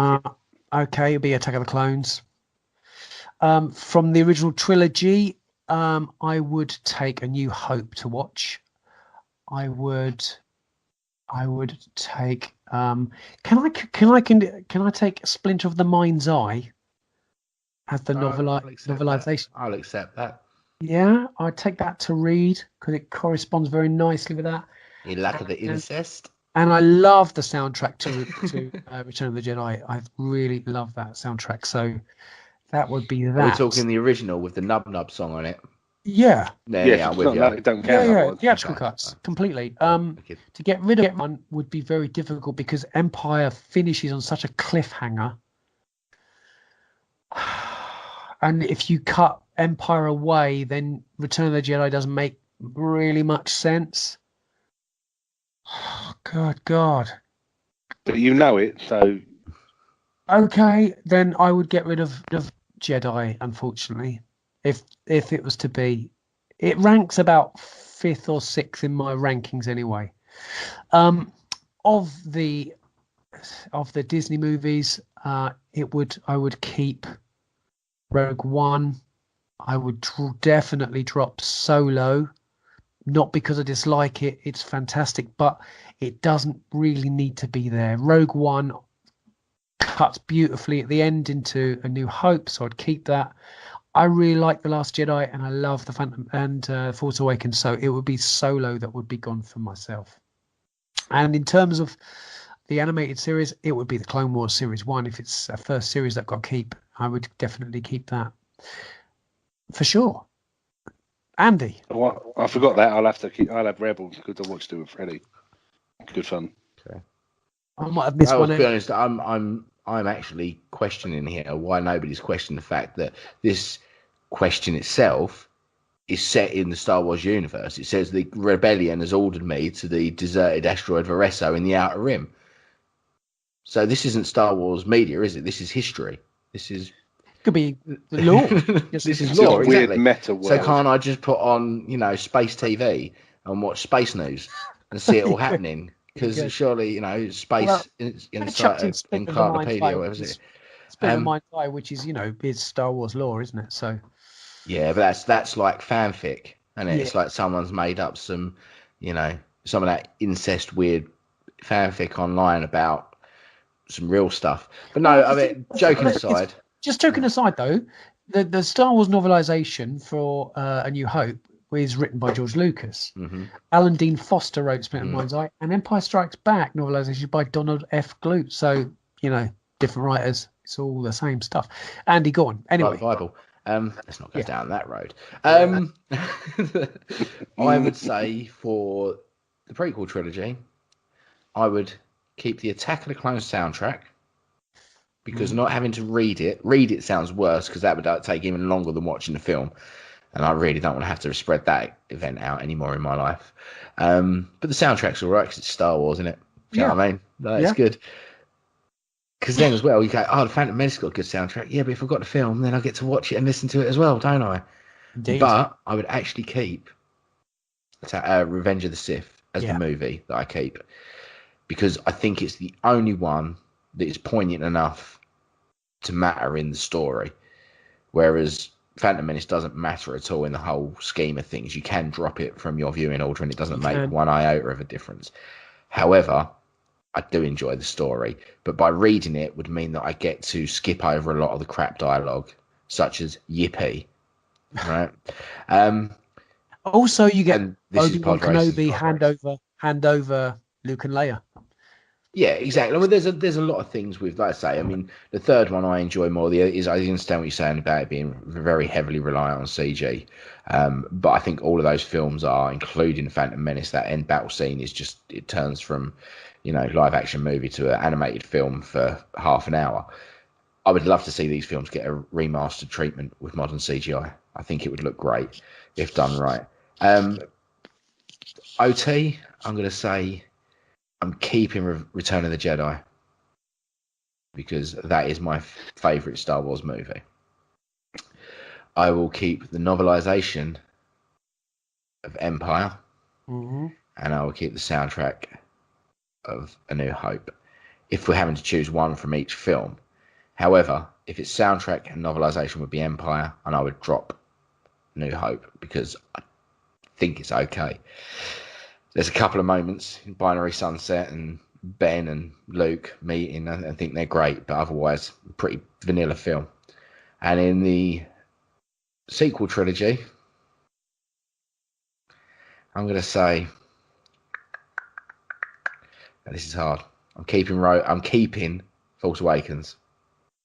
Okay, it'll be Attack of the Clones. From the original trilogy, I would take A New Hope to watch. I would take. Can I take Splinter of the Mind's Eye as the novelization? I'll accept that. Yeah, I'd take that to read because it corresponds very nicely with that. In lack of the incest. And I love the soundtrack to Return of the Jedi. I really love that soundtrack. So that would be that. Are we talking the original with the Nub Nub song on it? Yeah. Yeah, I'm with you. Like, don't count yeah, theatrical cuts, completely. To get rid of one would be very difficult because Empire finishes on such a cliffhanger. And if you cut Empire away, then Return of the Jedi doesn't make really much sense. Oh, God. But you know it, so... Okay, then I would get rid of Jedi, unfortunately. If it was to be, it ranks about 5th or 6th in my rankings anyway. Of the Disney movies, I would keep Rogue One. I would definitely drop Solo, not because I dislike it. It's fantastic, but it doesn't really need to be there. Rogue One cuts beautifully at the end into A New Hope, so I'd keep that. I really like The Last Jedi, and I love The Phantom and Force Awakens, so it would be Solo that would be gone for myself. And in terms of the animated series, it would be the Clone Wars Series 1. If it's a first series that I've got to keep, I would definitely keep that. For sure. Andy? Well, I forgot that. I'll have Rebels because I watched it with Freddie. Good fun. Okay. I might have missed one. To be honest, I'm actually questioning here why nobody's questioned the fact that this question itself is set in the Star Wars universe. It says the rebellion has ordered me to the deserted asteroid Varesso in the Outer Rim. So this isn't Star Wars media, is it? This is history. This is... Could be the lore. This is lore, weird exactly. Meta world. So can't I just put on, Space TV and watch Space News and see it all happening? Because surely, Space Encyclopedia, whatever it is. Splinter of Mind's Eye, which is, is Star Wars lore, isn't it? So. Yeah, but that's like fanfic, and it's like someone's made up some of that incest weird fanfic online about some real stuff. But no, I mean, joking aside, though, the Star Wars novelization for A New Hope is written by George Lucas. Mm-hmm. Alan Dean Foster wrote Splinter Mind's Eye, and Empire Strikes Back novelisation by Donald F. Glut. So, different writers. It's all the same stuff. Andy, go on. Anyway. Like the Bible. Let's not go down that road. Yeah. I would say for the prequel trilogy, I would keep the Attack of the Clones soundtrack, because not having to read it sounds worse, because that would take even longer than watching the film, and I really don't want to have to spread that event out anymore in my life. But the soundtrack's all right, because it's Star Wars, isn't it? Do you know what I mean? It's good. Because then as well, you go, the Phantom Menace got a good soundtrack. Yeah, but if I've got the film, then I get to watch it and listen to it as well, don't I? Indeed. But I would actually keep Revenge of the Sith as the movie that I keep, because I think it's the only one that is poignant enough to matter in the story, whereas Phantom Menace doesn't matter at all in the whole scheme of things. You can drop it from your viewing order and it doesn't make one iota of a difference. However, I do enjoy the story, but by reading it would mean that I get to skip over a lot of the crap dialogue, such as yippee, right? Also, you get Obi-Wan Kenobi hand over Luke and Leia. Yeah, exactly. Well, there's a lot of things with, like I say, I mean, the third one I enjoy more. I understand what you're saying about it being very heavily reliant on CG, but I think all of those films are, including Phantom Menace, that end battle scene is just, it turns from, live action movie to an animated film for half an hour. I would love to see these films get a remastered treatment with modern CGI. I think it would look great if done right. OT, I'm going to say I'm keeping Return of the Jedi, because that is my favourite Star Wars movie. I will keep the novelisation of Empire, and I will keep the soundtrack of A New Hope, if we're having to choose one from each film. However, if it's soundtrack and novelisation, would be Empire, and I would drop New Hope, because I think it's okay. There's a couple of moments in Binary Sunset and Ben and Luke meeting, I think they're great, but otherwise, pretty vanilla film. And in the sequel trilogy, I'm going to say, this is hard, I'm keeping Force Awakens,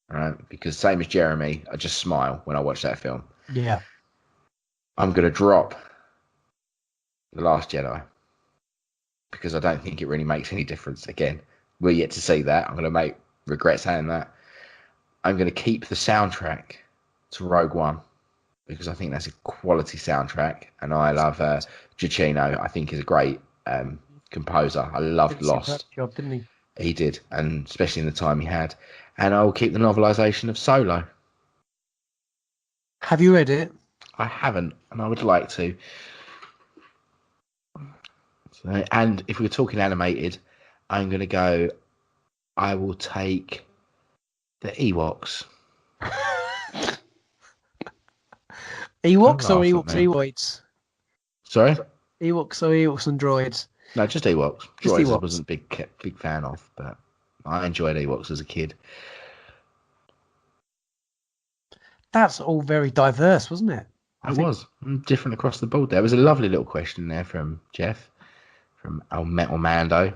right? Because same as Jeremy, I just smile when I watch that film. Yeah. I'm going to drop The Last Jedi, because I don't think it really makes any difference. Again, we're yet to see that. I'm going to regret saying that. I'm going to keep the soundtrack to Rogue One, because I think that's a quality soundtrack, and I love Giacchino. I think he's a great composer. I loved Lost. Job, didn't he? He did, and especially in the time he had. And I will keep the novelisation of Solo. Have you read it? I haven't, and I would like to. So, and if we're talking animated, I'm going to go, I will take the Ewoks. Ewoks or Ewoids? Sorry? Ewoks or Ewoks and droids? No, just Ewoks. Just Droids Ewoks. I wasn't a big fan of, but I enjoyed Ewoks as a kid. That's all very diverse, wasn't it? It was different across the board. There was a lovely little question there from Jeff, from El Metal Mando.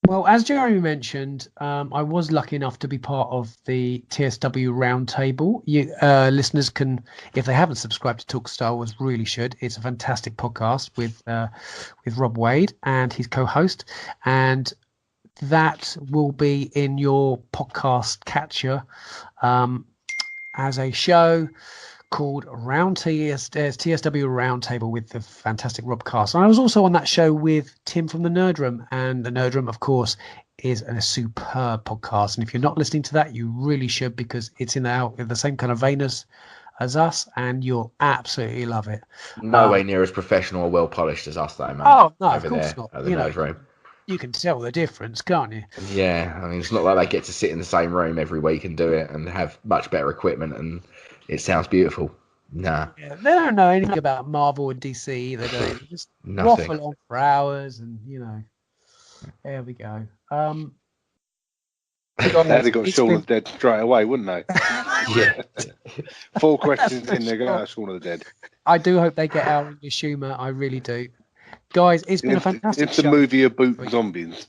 Well, as Jeremy mentioned, I was lucky enough to be part of the TSW Roundtable. You listeners can, if they haven't subscribed to Talk Star Wars, really should. It's a fantastic podcast with Rob Wade and his co-host, and that will be in your podcast catcher as a show called TSW Roundtable with the fantastic Rob Castle. And I was also on that show with Tim from the Nerd Room, and the Nerd Room, of course, is a superb podcast. And if you're not listening to that, you really should, because it's in the same kind of vein as us, and you'll absolutely love it. No way near as professional or well polished as us, though, mate. Oh no, of course not. At the Nerd Room. You can tell the difference, can't you? Yeah, I mean, it's not like they get to sit in the same room every week and do it and have much better equipment, and it sounds beautiful. Nah. Yeah, they don't know anything about Marvel and DC either, do they? Just waffle on for hours, and there we go. They'd have got Shaun of the Dead straight away, wouldn't they? Yeah. 4 questions in there, go, Shaun of the Dead. I do hope they get out in your humour. I really do. Guys, it's been a fantastic It's a show. movie about zombies.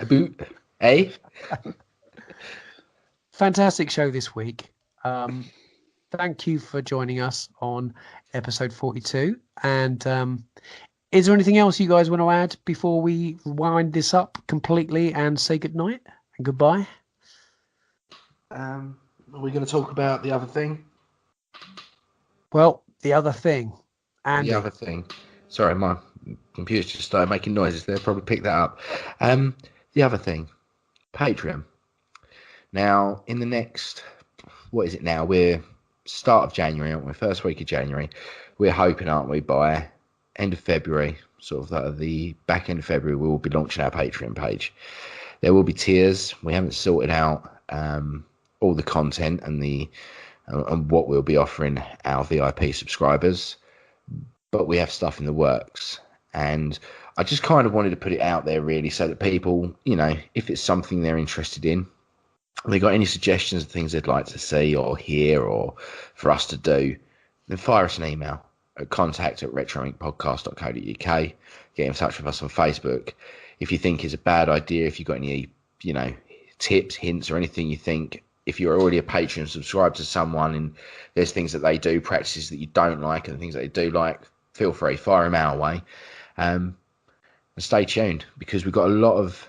About, eh? Fantastic show this week. Thank you for joining us on episode 42. And is there anything else you guys want to add before we wind this up completely and say goodnight and goodbye? Are we going to talk about the other thing? Well, the other thing, Andy. The other thing. Sorry, my computer just started making noises there. Probably picked that up. The other thing, Patreon. Now, in the next, what is it now? We're start of January, aren't we? First week of January. We're hoping, aren't we, by end of February, sort of the back end of February, we will be launching our Patreon page. There will be tiers. We haven't sorted out all the content and what we'll be offering our VIP subscribers, but we have stuff in the works. And I just kind of wanted to put it out there really so that people, you know, if it's something they're interested in, if they got any suggestions of things they'd like to see or hear or for us to do, then fire us an email at contact@retroinkpodcast.co.uk. Get in touch with us on Facebook. If you think it's a bad idea, if you've got any, you know, tips, hints or anything you think, if you're already a patron, subscribe to someone and there's things that they do, practices that you don't like and things that they do like, feel free, fire them our way. And stay tuned because we've got a lot of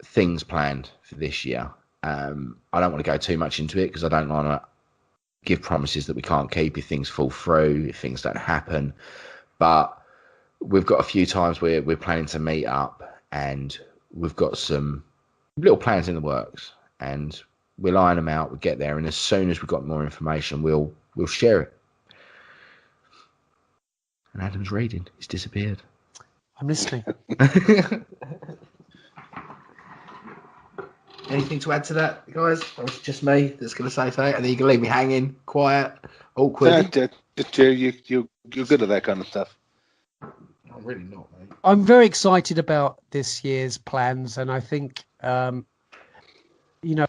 things planned for this year. I don't want to go too much into it because I don't want to give promises that we can't keep if things fall through, if things don't happen. But we've got a few times where we're planning to meet up and we've got some little plans in the works and we'll iron them out, we'll get there, and as soon as we've got more information, we'll share it. And Adam's reading. He's disappeared. I'm listening. Anything to add to that, guys? Or it's just me that's going to say something, and then you can leave me hanging, quiet, awkward. You're good at that kind of stuff. I'm really not, mate. I'm very excited about this year's plans, and I think, you know,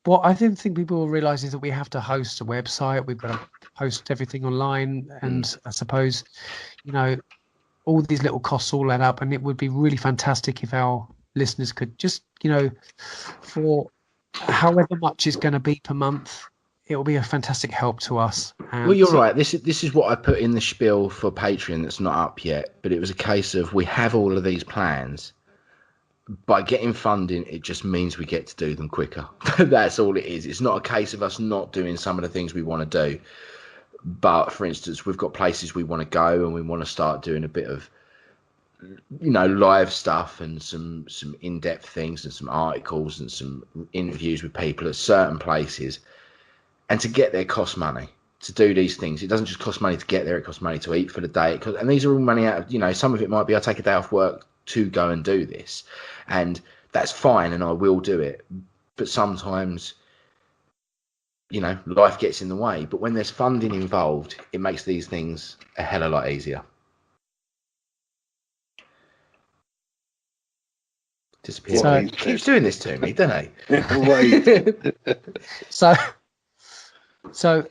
what I don't think people will realise is that we have to host a website. We've got to host everything online, and I suppose, you know, all these little costs all add up, and it would be really fantastic if our listeners could just, you know, for however much it's going to be per month, it will be a fantastic help to us. Well, you're right. This is what I put in the spiel for Patreon that's not up yet, but it was a case of we have all of these plans. By getting funding, it just means we get to do them quicker. That's all it is. It's not a case of us not doing some of the things we want to do. But, for instance, we've got places we want to go and we want to start doing a bit of, you know, live stuff and some in-depth things and some articles and some interviews with people at certain places. And to get there costs money. To do these things, it doesn't just cost money to get there, it costs money to eat for the day. And these are all money out of, you know, some of it might be I take a day off work to go and do this. And that's fine and I will do it. But sometimes, you know, life gets in the way. But when there's funding involved, it makes these things a hell of a lot easier. Disappear. So, he keeps doing this to me, doesn't he? So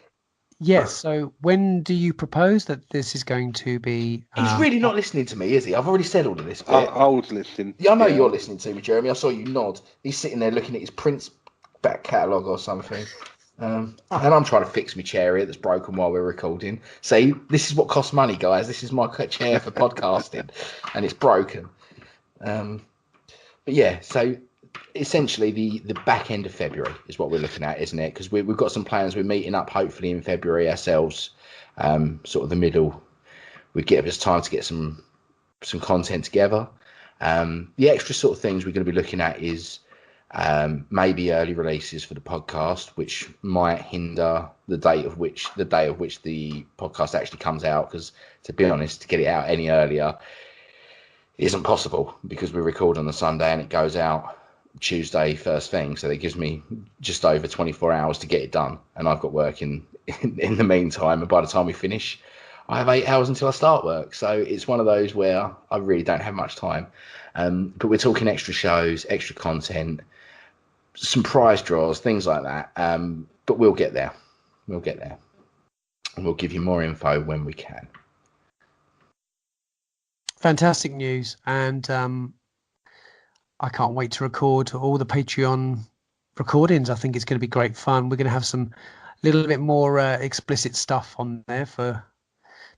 yes. So when do you propose that this is going to be? He's really not listening to me, is he? I've already said all of this. I was listening. Yeah, I know you're listening to me, Jeremy. I saw you nod. He's sitting there looking at his Prince back catalogue or something. And I'm trying to fix my chair here that's broken while we're recording. See, this is what costs money, guys. This is my chair for podcasting, and it's broken. But yeah, so essentially the back end of February is what we're looking at, isn't it? Because we've got some plans. We're meeting up hopefully in February ourselves, sort of the middle. We give us time to get some content together. The extra sort of things we're going to be looking at is maybe early releases for the podcast, which might hinder the day of which the podcast actually comes out. Because to be honest, to get it out any earlier isn't possible because we record on the Sunday and it goes out Tuesday first thing. So that gives me just over 24 hours to get it done. And I've got work in the meantime. And by the time we finish, I have 8 hours until I start work. So it's one of those where I really don't have much time. But we're talking extra shows, extra content, some prize draws, things like that. But we'll get there. We'll get there. And we'll give you more info when we can. Fantastic news. And I can't wait to record all the Patreon recordings. I think it's going to be great fun. We're going to have some little bit more explicit stuff on there for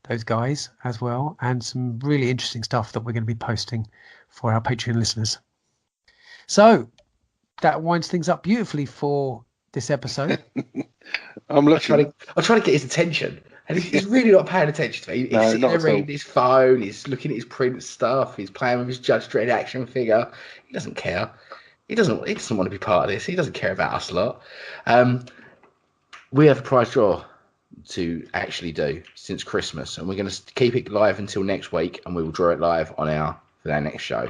those guys as well, and some really interesting stuff that we're going to be posting for our Patreon listeners. So that winds things up beautifully for this episode. I'm trying to get his attention, and he's really not paying attention to me. He's sitting there reading his phone, he's looking at his print stuff, he's playing with his Judge Dredd action figure. He doesn't care. He doesn't want to be part of this. He doesn't care about us a lot. We have a prize draw to actually do since Christmas, and we're going to keep it live until next week, and we will draw it live on our next show.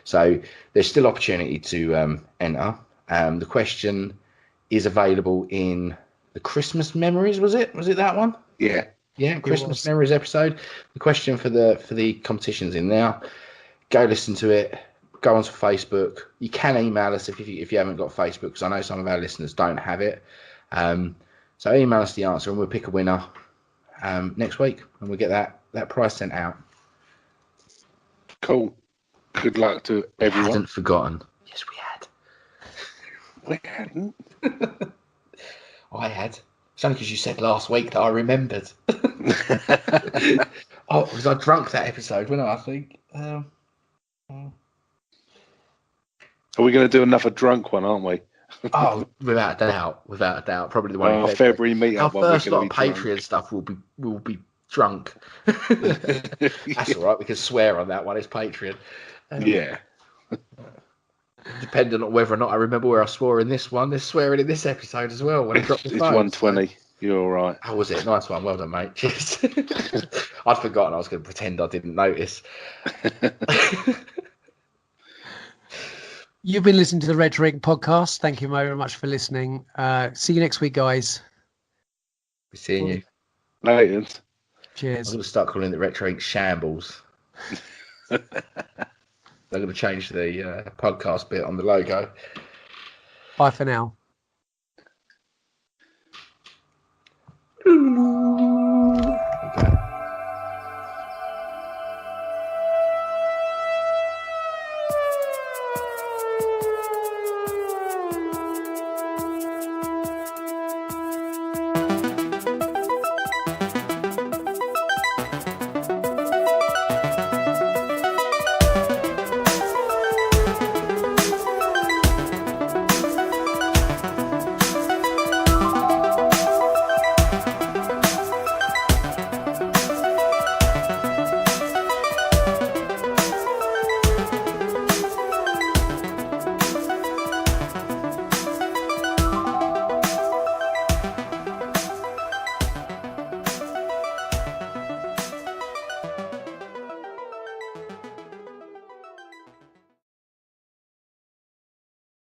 So there's still opportunity to enter. The question is available in the Christmas Memories. Was it that one? Yeah, Christmas Memories episode. The question for the competition's in now. Go listen to it. Go onto Facebook. You can email us if you haven't got Facebook, because I know some of our listeners don't have it. So email us the answer, and we'll pick a winner next week, and we'll get that prize sent out. Cool. Good luck to everyone. We hadn't forgotten. Yes, we had. We hadn't. I had. It's only because you said last week that I remembered. Was I drunk that episode? When I think. Are we going to do another drunk one, aren't we? Oh, without a doubt. Probably the one in February meetup. Our first lot of Patreon stuff will be drunk. That's all right. We can swear on that one. It's Patreon. Yeah. Depending on whether or not I remember where I swore in this one, there's swearing in this episode as well. When I dropped the it's phone, 120. So. You're all right. How was it? Nice one. Well done, mate. Cheers. I'd forgotten. I was going to pretend I didn't notice. You've been listening to the Red Ring podcast. Thank you very much for listening. See you next week, guys. We're seeing you. Later. Cheers. I'm going to start calling the Retro Ink Shambles. I'm going to change the podcast bit on the logo. Bye for now.